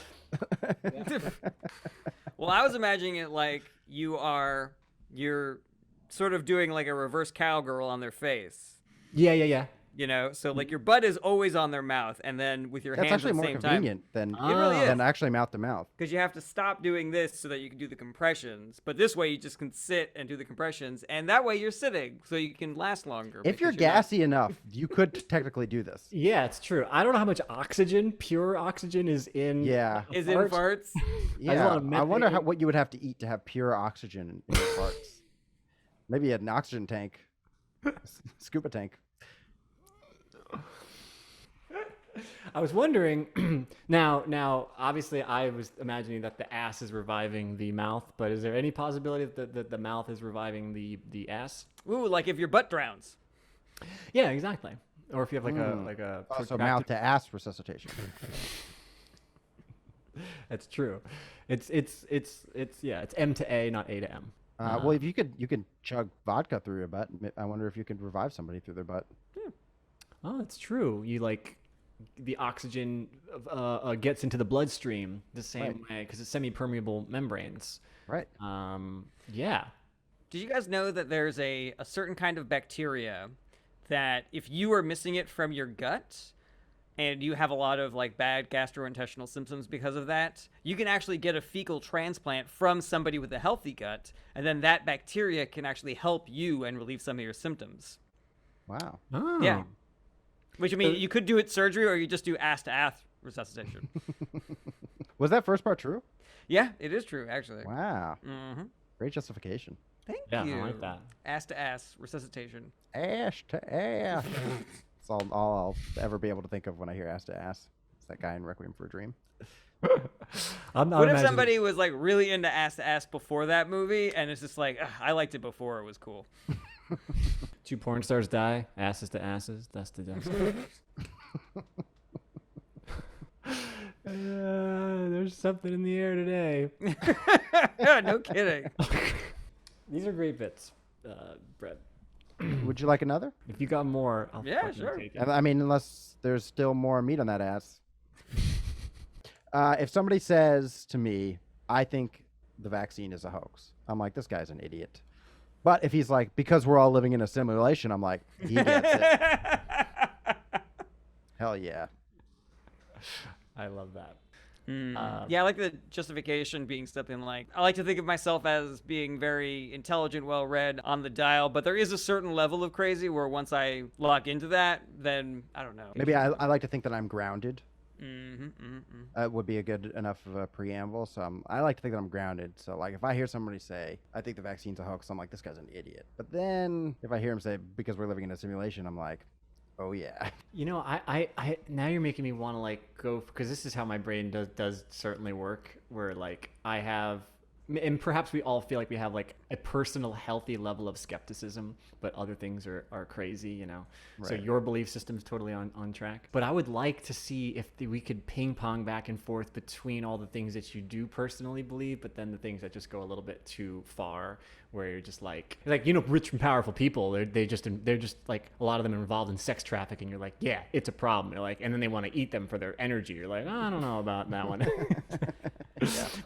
Well, I was imagining it like you're sort of doing like a reverse cowgirl on their face. Yeah. You know, so like your butt is always on their mouth, and then with your That's hands actually at the more same convenient than really is. than actually mouth to mouth. because you have to stop doing this so that you can do the compressions. But this way, you just can sit and do the compressions, and that way you're sitting, so you can last longer. If you're because not- gassy enough, you could technically do this. Yeah, it's true. I don't know how much oxygen, pure oxygen, is in. Yeah. a is in fart. farts. Yeah. lot of I wonder methane. what you would have to eat to have pure oxygen in your parts. Maybe an oxygen tank, scuba tank. I was wondering. Now, obviously, I was imagining that the ass is reviving the mouth, but is there any possibility that the mouth is reviving the ass? Ooh, like if your butt drowns. Yeah, exactly. Or if you have like a Also, mouth to ass resuscitation. That's true. It's M to A, not A to M. Well, if you could chug vodka through your butt. I wonder if you could revive somebody through their butt. Oh, that's true. You like the oxygen gets into the bloodstream the same way because it's semi-permeable membranes. Right. Yeah. Did you guys know that there's a certain kind of bacteria that if you are missing it from your gut and you have a lot of like bad gastrointestinal symptoms because of that, you can actually get a fecal transplant from somebody with a healthy gut, and then that bacteria can actually help you and relieve some of your symptoms. Wow. Oh. Yeah. Which, I mean, you could do it surgery or you just do ass-to-ass resuscitation. Was that first part true? Yeah, it is true, actually. Wow. Mm-hmm. Great justification. Thank Yeah, you. I like that. Ass-to-ass resuscitation. Ass to ass. That's all I'll ever be able to think of when I hear ass to ass. It's that guy in Requiem for a Dream. I'm not What if imagining- somebody was like really into ass-to-ass before that movie, and it's just like, "Ugh, I liked it before it was cool." 2 porn stars die, asses to asses, dust to dust. There's something in the air today. No kidding. These are great bits, Brett. Would you like another? If you got more, I'll Yeah, fucking sure. take it. I mean, unless there's still more meat on that ass. If somebody says to me, I think the vaccine is a hoax, I'm like, this guy's an idiot. But if he's like, because we're all living in a simulation, I'm like, he gets it. Hell yeah. I love that. Yeah, I like the justification being something like, I like to think of myself as being very intelligent, well-read, on the dial, but there is a certain level of crazy where once I lock into that, then, I don't know. Maybe I like to think that I'm grounded. Mm-hmm. Would be a good enough of a preamble. So I like to think that I'm grounded. So like if I hear somebody say, I think the vaccine's a hoax, I'm like, this guy's an idiot. But then if I hear him say, because we're living in a simulation, I'm like, oh yeah. You know, I now you're making me want to like go, because this is how my brain does certainly work, where like I have, and perhaps we all feel like we have like a personal healthy level of skepticism, but other things are crazy, you know. So Right. your belief system's totally on track. But I would like to see if we could ping pong back and forth between all the things that you do personally believe, but then the things that just go a little bit too far, where you're just like you know, rich and powerful people, they're just like, a lot of them are involved in sex trafficking. You're like, yeah, it's a problem. You're like, and then they want to eat them for their energy. You're like, oh, I don't know about that one.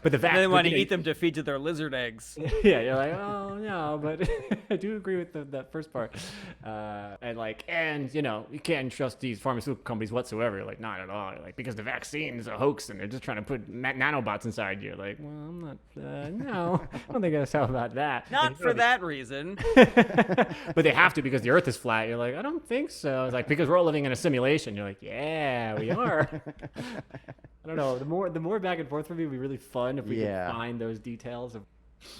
But the fact And they want to you know, eat them to feed to their lizard eggs. yeah, you're like, oh no, but I do agree with that first part. And you know, you can't trust these pharmaceutical companies whatsoever. You're like, not at all. You're like, because the vaccine is a hoax and they're just trying to put nanobots inside you. You're like, well, I'm not. No, I don't think that's how about that. Not for that reason. But they have to because the Earth is flat. You're like, I don't think so. It's like, because we're all living in a simulation. You're like, yeah, we are. I don't know. The more back and forth would be really fun if we Yeah. could find those details of.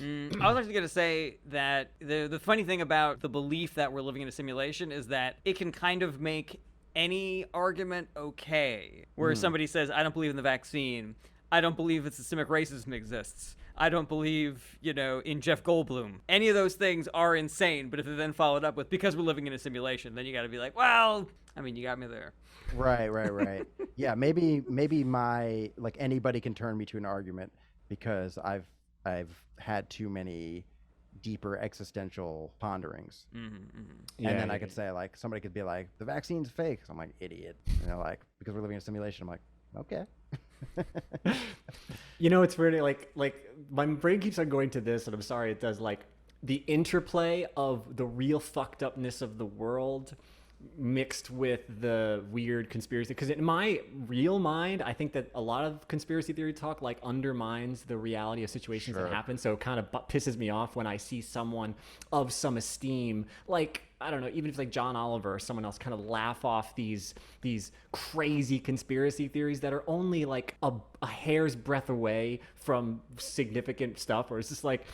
I was actually going to say that the funny thing about the belief that we're living in a simulation is that it can kind of make any argument okay. Where somebody says, I don't believe in the vaccine. I don't believe that systemic racism exists. I don't believe, in Jeff Goldblum. Any of those things are insane, but if they're then followed up with, because we're living in a simulation, then you got to be like, well, I mean, you got me there. Right. Yeah, maybe my like anybody can turn me to an argument because I've had too many deeper existential ponderings. And then I could say like somebody could be like the vaccine's fake. So I'm like idiot. Like because we're living in a simulation. I'm like okay. It's weird. Like my brain keeps on going to this, and I'm sorry it does. Like the interplay of the real fucked upness of the world mixed with the weird conspiracy, because in my real mind I think that a lot of conspiracy theory talk like undermines the reality of situations that happen, so it kind of pisses me off when I see someone of some esteem, like I don't know, even if like John Oliver or someone else, kind of laugh off these crazy conspiracy theories that are only like a hair's breadth away from significant stuff. Or it's like,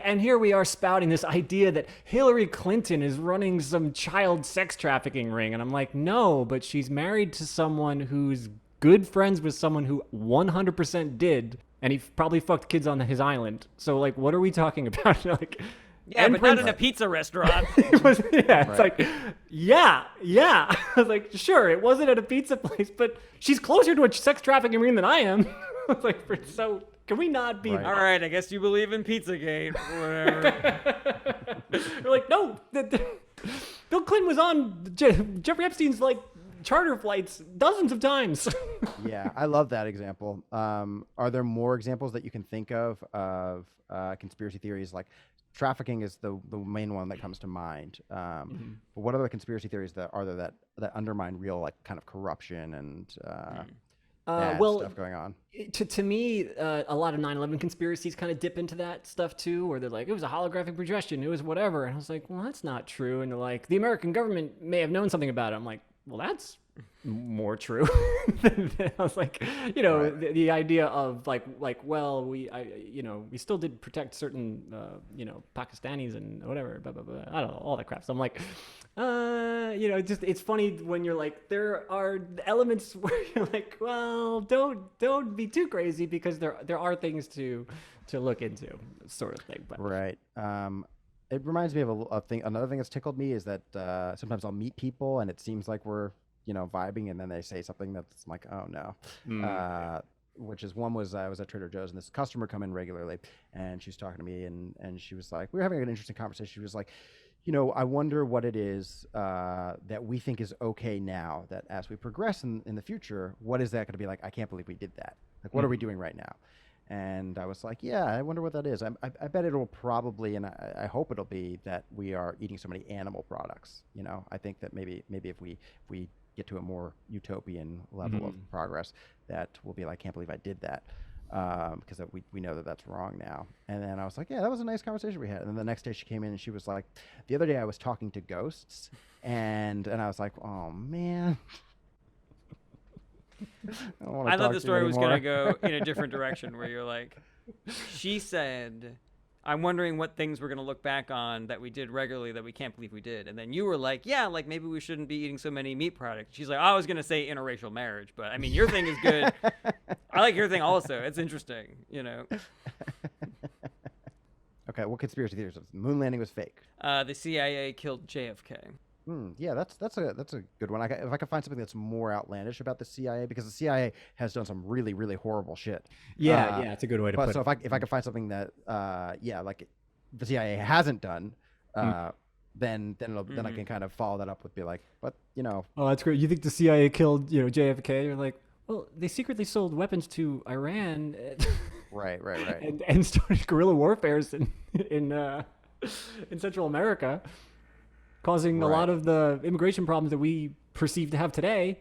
and here we are spouting this idea that Hillary Clinton is running some child sex trafficking ring. And I'm like, no, but she's married to someone who's good friends with someone who 100% did. And he probably fucked kids on his island. So like, what are we talking about? Like, yeah, but not in a pizza restaurant. It's like, yeah. I was like, sure, it wasn't at a pizza place, but she's closer to a sex trafficking ring than I am. I was like, so can we not be? All right, I guess you believe in Pizzagate. Whatever. We're like, no, Bill Clinton was on Jeffrey Epstein's like charter flights dozens of times. Yeah, I love that example. Are there more examples that you can think of conspiracy theories? Like trafficking is the main one that comes to mind. But what other conspiracy theories that undermine real like kind of corruption and bad stuff going on? To me, a lot of 9/11 conspiracies kind of dip into that stuff too, where they're like, it was a holographic projection, it was whatever. And I was like, well, that's not true. And they're like, the American government may have known something about it. I'm like, well, that's more true. I was like, the idea of like, well, we still did protect certain, Pakistanis and whatever, blah, blah, blah. I don't know, all that crap. So I'm like, it's funny when you're like, there are elements where you're like, well, don't be too crazy because there are things to look into, sort of thing. But. Right. It reminds me of another thing that's tickled me is that sometimes I'll meet people and it seems like we're, vibing, and then they say something that's like, oh no. Which is I was at Trader Joe's and this customer come in regularly and she was talking to me and she was like, we were having an interesting conversation. She was like, I wonder what it is that we think is okay now, that as we progress in the future, what is that going to be like? I can't believe we did that. Like, what are we doing right now? And I was like, yeah, I wonder what that is. I bet it'll probably, and I hope it'll be that we are eating so many animal products. I think that maybe if we get to a more utopian level of progress, that we'll be like, I can't believe I did that. Because we know that that's wrong now. And then I was like, yeah, that was a nice conversation we had. And then the next day she came in and she was like, the other day I was talking to ghosts, and I was like, oh man. I thought the story was going to go in a different direction, where you're like, she said, I'm wondering what things we're going to look back on that we did regularly that we can't believe we did. And then you were like, yeah, like maybe we shouldn't be eating so many meat products. She's like, I was going to say interracial marriage, but I mean, your thing is good. I like your thing also. It's interesting, Okay, what conspiracy theories? The moon landing was fake. The CIA killed JFK. Yeah, that's a good one. If I can find something that's more outlandish about the CIA, because the CIA has done some really, really horrible shit. Yeah, it's a good way to put it. So if I can find something that like the CIA hasn't done, then I can kind of follow that up with be like, but Oh, that's great. You think the CIA killed JFK? You're like, well, they secretly sold weapons to Iran. Right. And started guerrilla warfare in Central America, causing a lot of the immigration problems that we perceive to have today.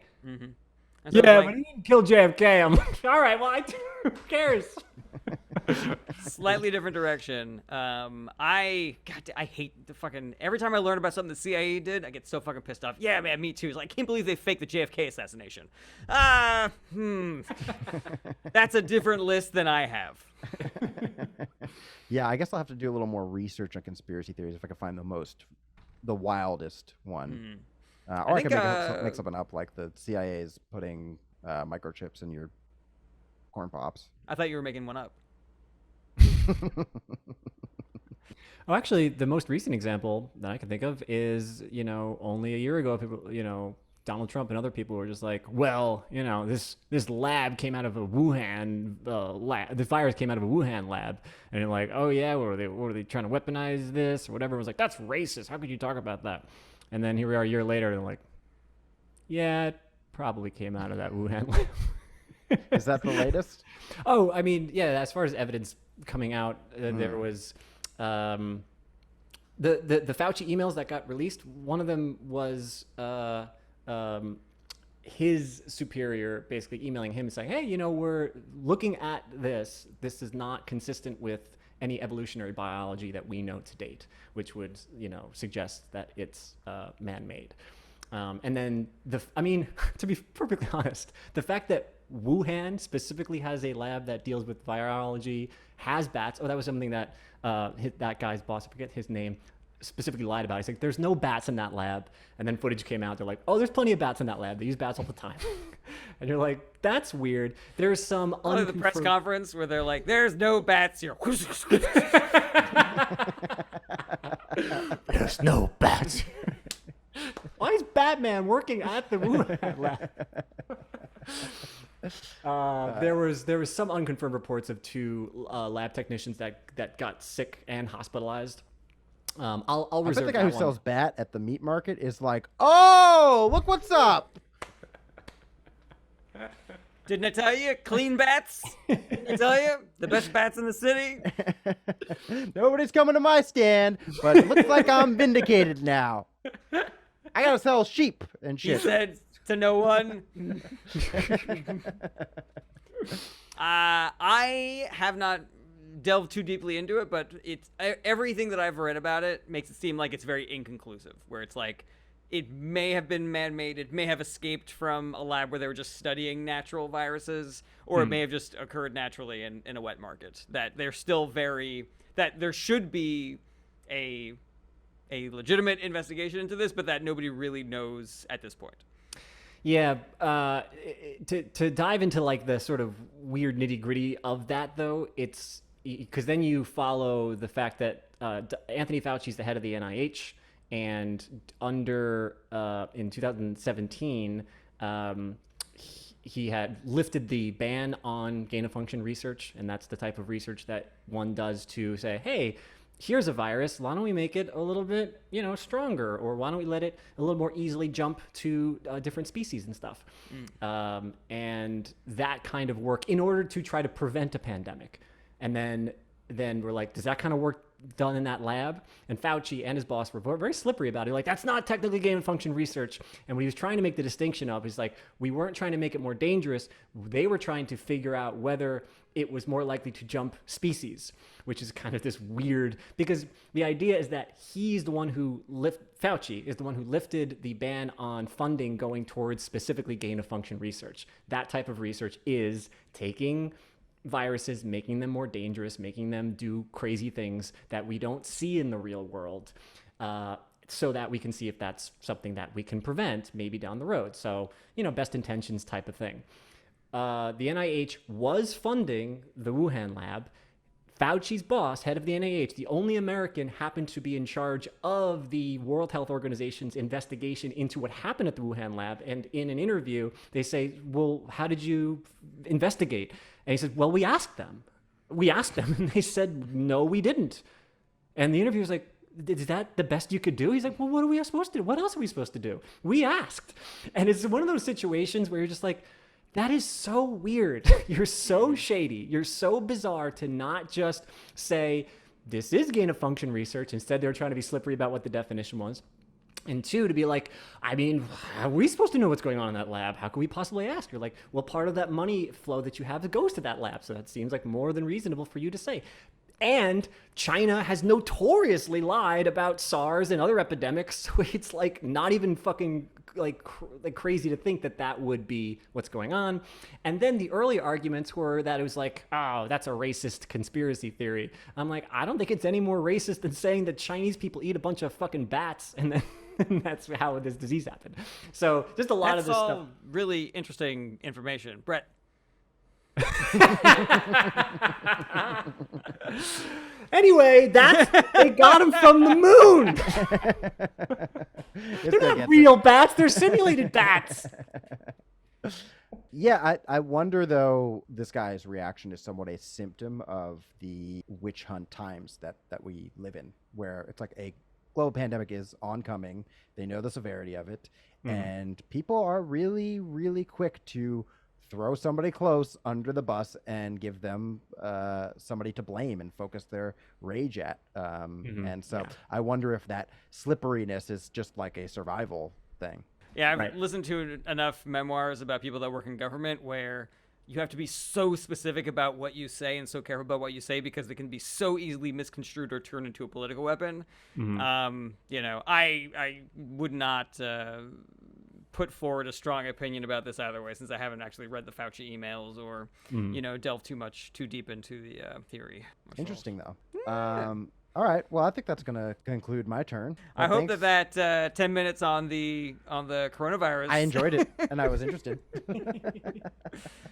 Yeah, but he didn't kill JFK. I'm like, all right, well, who cares? Slightly different direction. I hate the fucking, every time I learn about something the CIA did, I get so fucking pissed off. Yeah, man, me too. It's like, I can't believe they faked the JFK assassination. That's a different list than I have. Yeah, I guess I'll have to do a little more research on conspiracy theories if I can find the wildest one. Or I think, can make something up, like the CIA is putting microchips in your corn pops. I thought you were making one up. Oh, actually, the most recent example that I can think of is, only a year ago, people, Donald Trump and other people were just like, well, this lab came out of a Wuhan lab. The virus came out of a Wuhan lab, and you're like, oh yeah, what were they trying to weaponize this or whatever? It was like, that's racist. How could you talk about that? And then here we are a year later, and they're like, yeah, it probably came out of that Wuhan lab. Is that the latest? Oh, I mean, yeah. As far as evidence coming out, there was the Fauci emails that got released. One of them was his superior basically emailing him saying, "Hey, we're looking at this. This is not consistent with any evolutionary biology that we know to date, which would suggest that it's man-made." And then to be perfectly honest, the fact that Wuhan specifically has a lab that deals with virology, has bats. Oh, that was something that that guy's boss, I forget his name, specifically lied about. He's like, there's no bats in that lab. And then footage came out. They're like, oh, there's plenty of bats in that lab. They use bats all the time. And you're like, that's weird. There's some The press conference where they're like, there's no bats here. There's no bats here. Why is Batman working at the Wuhan lab? There was some unconfirmed reports of 2 lab technicians that got sick and hospitalized. I'll I bet reserve the guy that who one. sells bat at the meat market is like, oh, look what's up. Didn't I tell you? Clean bats? Didn't I tell you? The best bats in the city? Nobody's coming to my stand, but it looks like I'm vindicated now. I gotta sell sheep and He shit. said to no one. I have not delved too deeply into it, but everything that I've read about it makes it seem like it's very inconclusive, where it's like it may have been man-made, it may have escaped from a lab where they were just studying natural viruses, or it may have just occurred naturally in a wet market. That they're still that there should be a legitimate investigation into this, but that nobody really knows at this point. Yeah, to dive into like the sort of weird nitty gritty of that though, it's because then you follow the fact that Anthony Fauci is the head of the NIH, and in 2017, he had lifted the ban on gain-of-function research, and that's the type of research that one does to say, hey, here's a virus, why don't we make it a little bit, stronger, or why don't we let it a little more easily jump to different species and stuff. And that kind of work in order to try to prevent a pandemic. And then we're like, does that kind of work done in that lab? And Fauci and his boss were very slippery about it. Like, that's not technically gain of function research. And what he was trying to make the distinction of is like, we weren't trying to make it more dangerous. They were trying to figure out whether it was more likely to jump species, which is kind of this weird, because the idea is that Fauci is the one who lifted the ban on funding going towards specifically gain of function research. That type of research is taking viruses, making them more dangerous, making them do crazy things that we don't see in the real world, so that we can see if that's something that we can prevent maybe down the road. So, best intentions type of thing. The NIH was funding the Wuhan lab. Fauci's boss, head of the NIH, the only American, happened to be in charge of the World Health Organization's investigation into what happened at the Wuhan lab. And in an interview, they say, well, how did you investigate? And he said, well, we asked them. And they said, no, we didn't. And the interviewer's like, is that the best you could do? He's like, well, what are we supposed to do? What else are we supposed to do? We asked. And it's one of those situations where you're just like, that is so weird. You're so shady. You're so bizarre to not just say, this is gain of function research. Instead, they're trying to be slippery about what the definition was. And 2, to be like, I mean, how are we supposed to know what's going on in that lab? How can we possibly ask? You're like, well, part of that money flow that you have goes to that lab. So that seems like more than reasonable for you to say. And China has notoriously lied about SARS and other epidemics, so it's like not even fucking like crazy to think that that would be what's going on. And then the early arguments were that it was like, oh, that's a racist conspiracy theory. I'm like, I don't think it's any more racist than saying that Chinese people eat a bunch of fucking bats and then and that's how this disease happened. So just a lot of this all stuff. really interesting information. Brett. Anyway, they got him from the moon. They're not real bats. They're simulated bats. Yeah, I wonder though this guy's reaction is somewhat a symptom of the witch hunt times that we live in, where it's like a global pandemic is oncoming. They know the severity of it, and people are really, really quick to throw somebody close under the bus and give them somebody to blame and focus their rage at. And so I wonder if that slipperiness is just like a survival thing. Yeah, I've listened to enough memoirs about people that work in government where you have to be so specific about what you say and so careful about what you say because they can be so easily misconstrued or turned into a political weapon. You know, I would not put forward a strong opinion about this either way, since I haven't actually read the Fauci emails or, you know, delved too deep into the theory. Interesting, though. All right. Well, I think that's going to conclude my turn. I hope that 10 minutes on the coronavirus. I enjoyed it, and I was interested.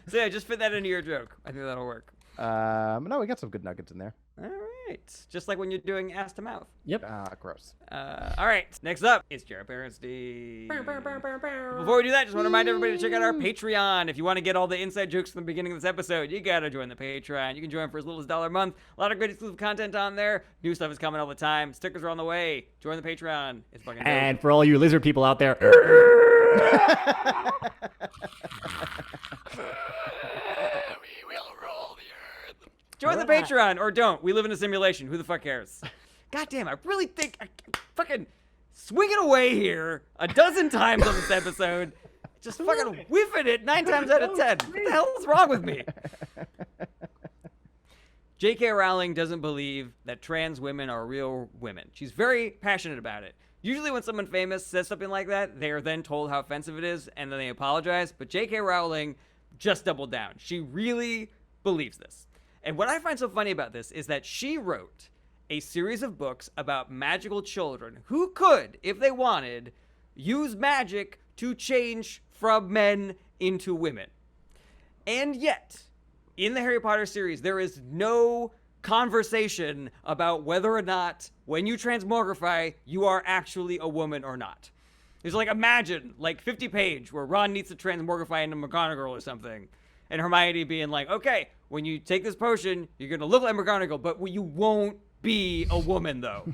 So yeah, just fit that into your joke. I think that'll work. No, we got some good nuggets in there. All right. Just like when you're doing ass to mouth. Yep. Gross. All right. Next up is Jarret Parents D. Before we do that, just want to remind everybody to check out our Patreon. If you want to get all the inside jokes from the beginning of this episode, you got to join the Patreon. You can join for as little as $1 a month. A lot of great exclusive content on there. New stuff is coming all the time. Stickers are on the way. Join the Patreon. It's fucking dope. And for all you lizard people out there, join the Patreon or don't. We live in a simulation. Who the fuck cares? God damn, I really think I fucking swinging away here a dozen times on this episode. Just fucking whiffing it 9 times out of 10. What the hell is wrong with me? JK Rowling doesn't believe that trans women are real women. She's very passionate about it. Usually when someone famous says something like that, they are then told how offensive it is, and then they apologize. But JK Rowling just doubled down. She really believes this. And what I find so funny about this is that she wrote a series of books about magical children who could, if they wanted, use magic to change from men into women. And yet, in the Harry Potter series, there is no conversation about whether or not, when you transmogrify, you are actually a woman or not. There's like, imagine, like 50 page where Ron needs to transmogrify into McGonagall or something. And Hermione being like, okay, when you take this potion, you're going to look like McGonagall, but you won't be a woman, though.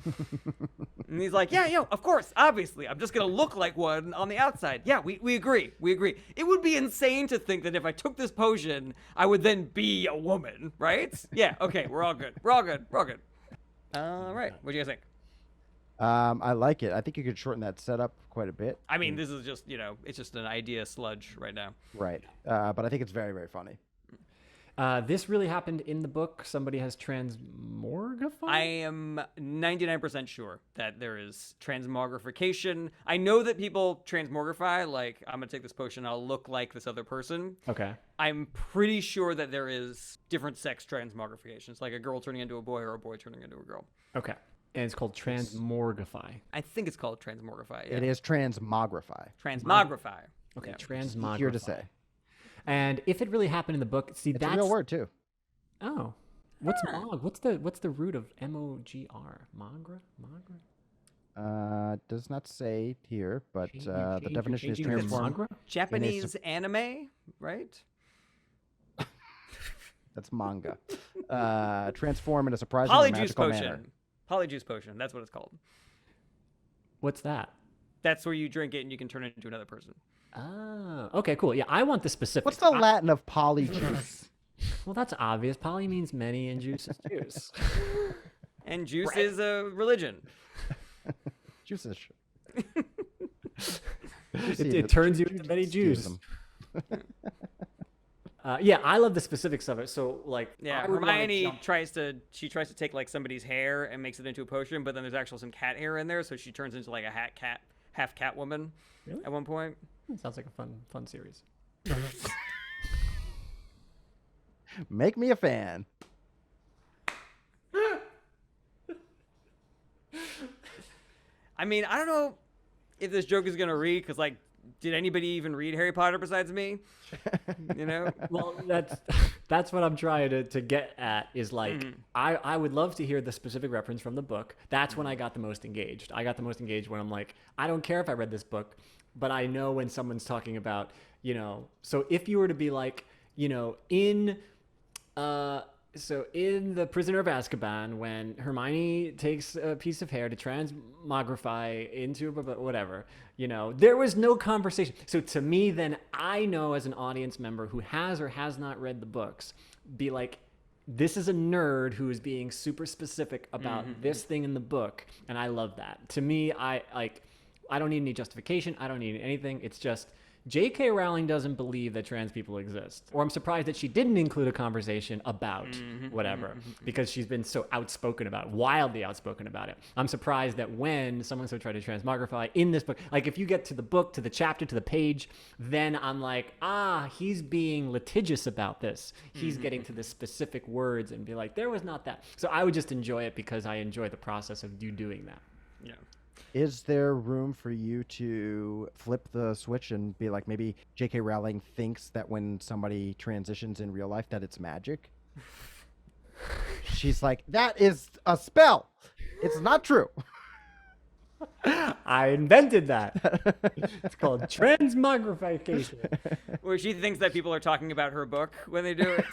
And he's like, yeah, of course, obviously. I'm just going to look like one on the outside. Yeah, we agree. We agree. It would be insane to think that if I took this potion, I would then be a woman, right? Yeah, okay, we're all good. We're all good. All right, what do you guys think? I like it. I think you could shorten that setup quite a bit. I mean, this is just, it's just an idea sludge right now. Right. But I think it's very, very funny. This really happened in the book. Somebody has transmogrified? I am 99% sure that there is transmogrification. I know that people transmogrify, like, I'm going to take this potion, I'll look like this other person. Okay. I'm pretty sure that there is different sex transmogrifications, like a girl turning into a boy or a boy turning into a girl. Okay. And it's called transmogrify. I think it's called transmogrify. Yeah. It is transmogrify. Transmogrify. Okay, Yeah. transmogrify. Easier to say. And if it really happened in the book, see, It's that's a real word too. Oh, what's mog? What's the root of mogr? Mogra? Does not say here, but the You're definition is changing the transform. mogra? Japanese anime, right? That's manga. Transform in a surprisingly Polyjuice magical potion. manner. Polyjuice potion. That's what it's called. What's that? That's where you drink it and you can turn it into another person. Oh, okay, cool. Yeah, I want the specifics. What's the Latin of polyjuice? Well, that's obvious. Poly means many, and juice is juice. And juice is a religion. Juice is. It turns you into many Jews. Yeah, I love the specifics of it. So like, Yeah, I would wanna Hermione jump- tries to take like somebody's hair and makes it into a potion, but then there's actually some cat hair in there, so she turns into like a half cat woman Really? at one point. Sounds like a fun series. Make me a fan. I mean, I don't know if this joke is gonna read, because like, did anybody even read Harry Potter besides me? You know? Well, that's what I'm trying to get at is like, I would love to hear the specific reference from the book. That's when I got the most engaged. I got the most engaged when I'm like, I don't care if I read this book, but I know when someone's talking about, so if you were to be like, in The Prisoner of Azkaban, when Hermione takes a piece of hair to transmogrify into whatever, there was no conversation. So to me, then I know as an audience member who has or has not read the books, be like, this is a nerd who is being super specific about this thing in the book, and I love that. To me, I don't need any justification. I don't need anything. It's just JK Rowling doesn't believe that trans people exist. Or I'm surprised that she didn't include a conversation about whatever, because she's been so outspoken about it, wildly outspoken about it. I'm surprised that when someone's going to try to transmogrify in this book, like if you get to the book, to the chapter, to the page, then I'm like, he's being litigious about this. He's getting to the specific words and be like, there was not that. So I would just enjoy it because I enjoy the process of you doing that. Yeah. Is there room for you to flip the switch and be like, maybe JK Rowling thinks that when somebody transitions in real life that it's magic? She's like, that is a spell. It's not true. I invented that. It's called transmogrification. Where she thinks that people are talking about her book when they do it.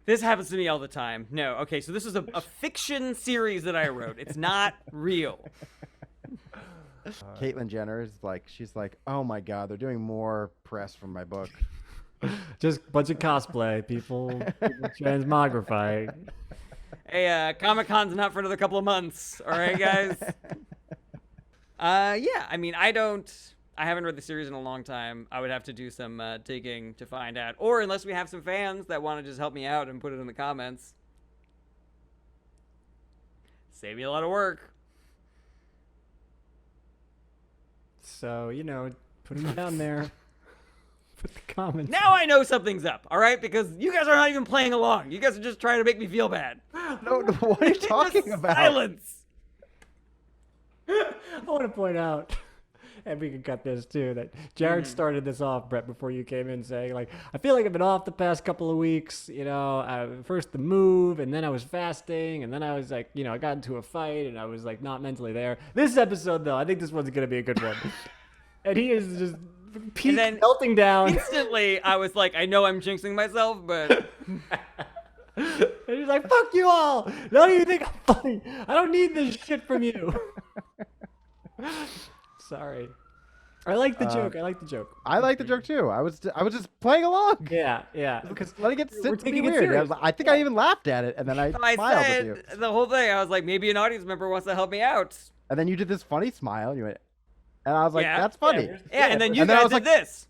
This happens to me all the time. No, okay, so this is a fiction series that I wrote. It's not real. Caitlyn Jenner is like, she's like, oh my God, they're doing more press from my book. Just a bunch of cosplay. People transmogrify. Hey, Comic-Con's not for another couple of months. All right, guys? Yeah, I mean, I haven't read the series in a long time. I would have to do some digging to find out. Or unless we have some fans that want to just help me out and put it in the comments. Save me a lot of work. So, put them down there. Put the comments. Now I know something's up, all right? Because you guys are not even playing along. You guys are just trying to make me feel bad. No, what are you talking Just about? Silence. I want to point out, and we can cut this too, that Jarret started this off, Brett, before you came in, saying, like, I feel like I've been off the past couple of weeks, first the move, and then I was fasting, and then I was like, I got into a fight, and I was like not mentally there. This episode, though, I think this one's going to be a good one. And he is just melting down. Instantly, I was like, I know I'm jinxing myself, but... And he's like, fuck you all. None of you think I'm funny. I don't need this shit from you. Sorry. I like the joke. I like the joke. I like the joke too. I was just playing along. Yeah. Because letting it sit We're to be taking it weird. serious. I think I even laughed at it, and then I I smiled said with you. the whole thing. I was like, maybe an audience member wants to help me out. And then you did this funny smile. And you went, and I was like, Yeah. that's funny. Yeah, and then you And then I guys was did like- this.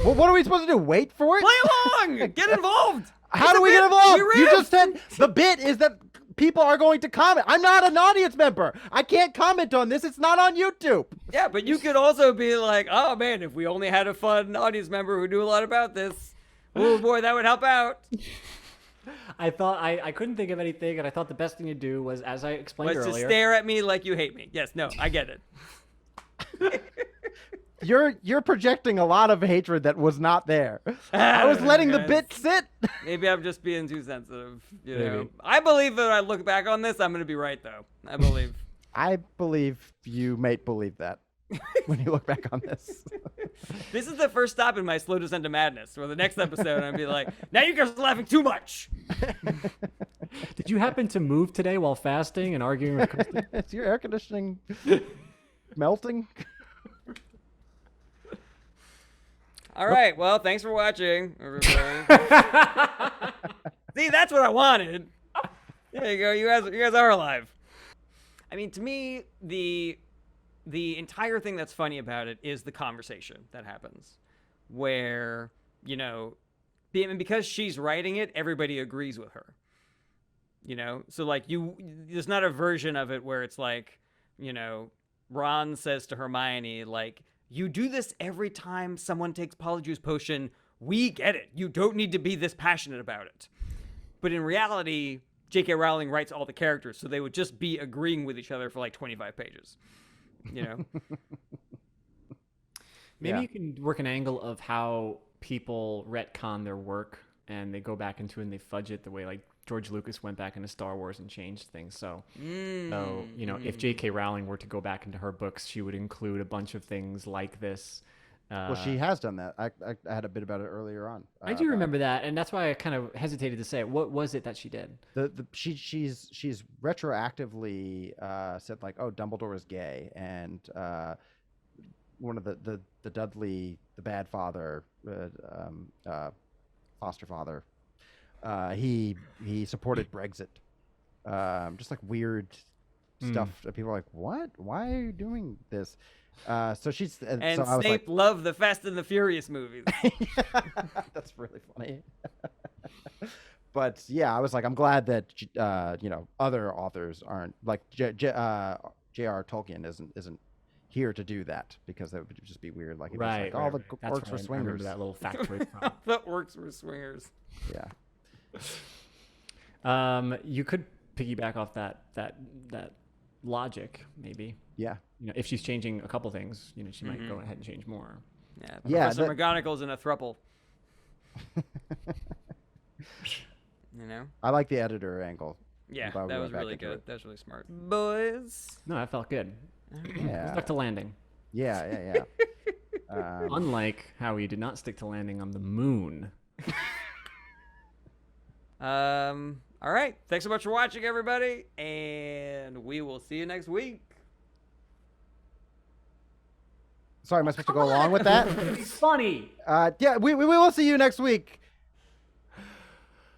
Well, what are we supposed to do? Wait for it? Play along. Get involved. How It's do a we bit. get involved? We You riffed. just said the bit is that people are going to comment. I'm not an audience member. I can't comment on this. It's not on YouTube. Yeah, but you could also be like, oh man, if we only had a fun audience member who knew a lot about this, oh boy, that would help out. I thought I couldn't think of anything, and I thought the best thing to do was, as I explained Let's earlier. just stare at me like you hate me. Yes, no, I get it. You're projecting a lot of hatred that was not there. I was letting the bit sit. Maybe I'm just being too sensitive. You know, Maybe. I believe that when I look back on this, I'm gonna be right though. I believe. I believe you might believe that when you look back on this. This is the first stop in my slow descent to madness. For the next episode, I'll be like, now you guys are laughing too much. Did you happen to move today while fasting and arguing with Kristen? Is your air conditioning melting? All right. Well, thanks for watching, everybody. See, that's what I wanted. There you go. You guys are alive. I mean, to me, the entire thing that's funny about it is the conversation that happens, where you know, because she's writing it, everybody agrees with her. You know, so like there's not a version of it where it's like, you know, Ron says to Hermione, like, you do this every time someone takes Polyjuice Potion. We get it. You don't need to be this passionate about it. But in reality, JK Rowling writes all the characters, so they would just be agreeing with each other for like 25 pages. You know? Maybe you can work an angle of how people retcon their work and they go back into it and they fudge it the way like George Lucas went back into Star Wars and changed things. So you know, if JK Rowling were to go back into her books, she would include a bunch of things like this. Well, she has done that. I had a bit about it earlier on. I do remember that, and that's why I kind of hesitated to say it. What was it that she did? She's retroactively said like, oh, Dumbledore is gay, and one of the Dudley, the bad father, foster father, he supported Brexit. Just like weird stuff that people are like, what? Why are you doing this? So she's and so I was Snape like, loved the Fast and the Furious movies. that's really funny. But yeah, I was like, I'm glad that you know, other authors aren't like J.R. Tolkien isn't here to do that, because that would just be weird. Like, Right, like all the That's orcs right. were I remember swingers. that little factoid. The orcs were swingers. Yeah. You could piggyback off that logic, maybe. Yeah. You know, if she's changing a couple things, you know, she might go ahead and change more. Yeah, Yeah, Professor that- McGonagall's in a throuple. You know? I like the editor angle. Yeah, I'm glad we that went was back really into good. it. That was really smart. Boys. No, that felt good. Yeah. Stuck to landing. Yeah. Unlike how he did not stick to landing on the moon. All right. Thanks so much for watching, everybody. And we will see you next week. Sorry, am I supposed to go along with that? It's funny. Yeah, we will see you next week.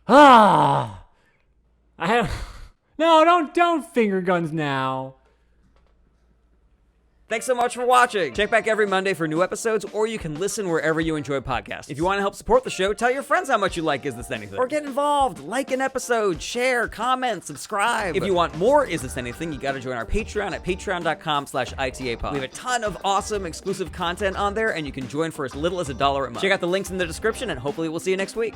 I have no, don't finger guns now. Thanks so much for watching. Check back every Monday for new episodes, or you can listen wherever you enjoy podcasts. If you want to help support the show, tell your friends how much you like Is This Anything? Or get involved, like an episode, share, comment, subscribe. If you want more Is This Anything, you gotta join our Patreon at patreon.com/ITAPod. We have a ton of awesome exclusive content on there, and you can join for as little as $1 a month. Check out the links in the description, and hopefully we'll see you next week.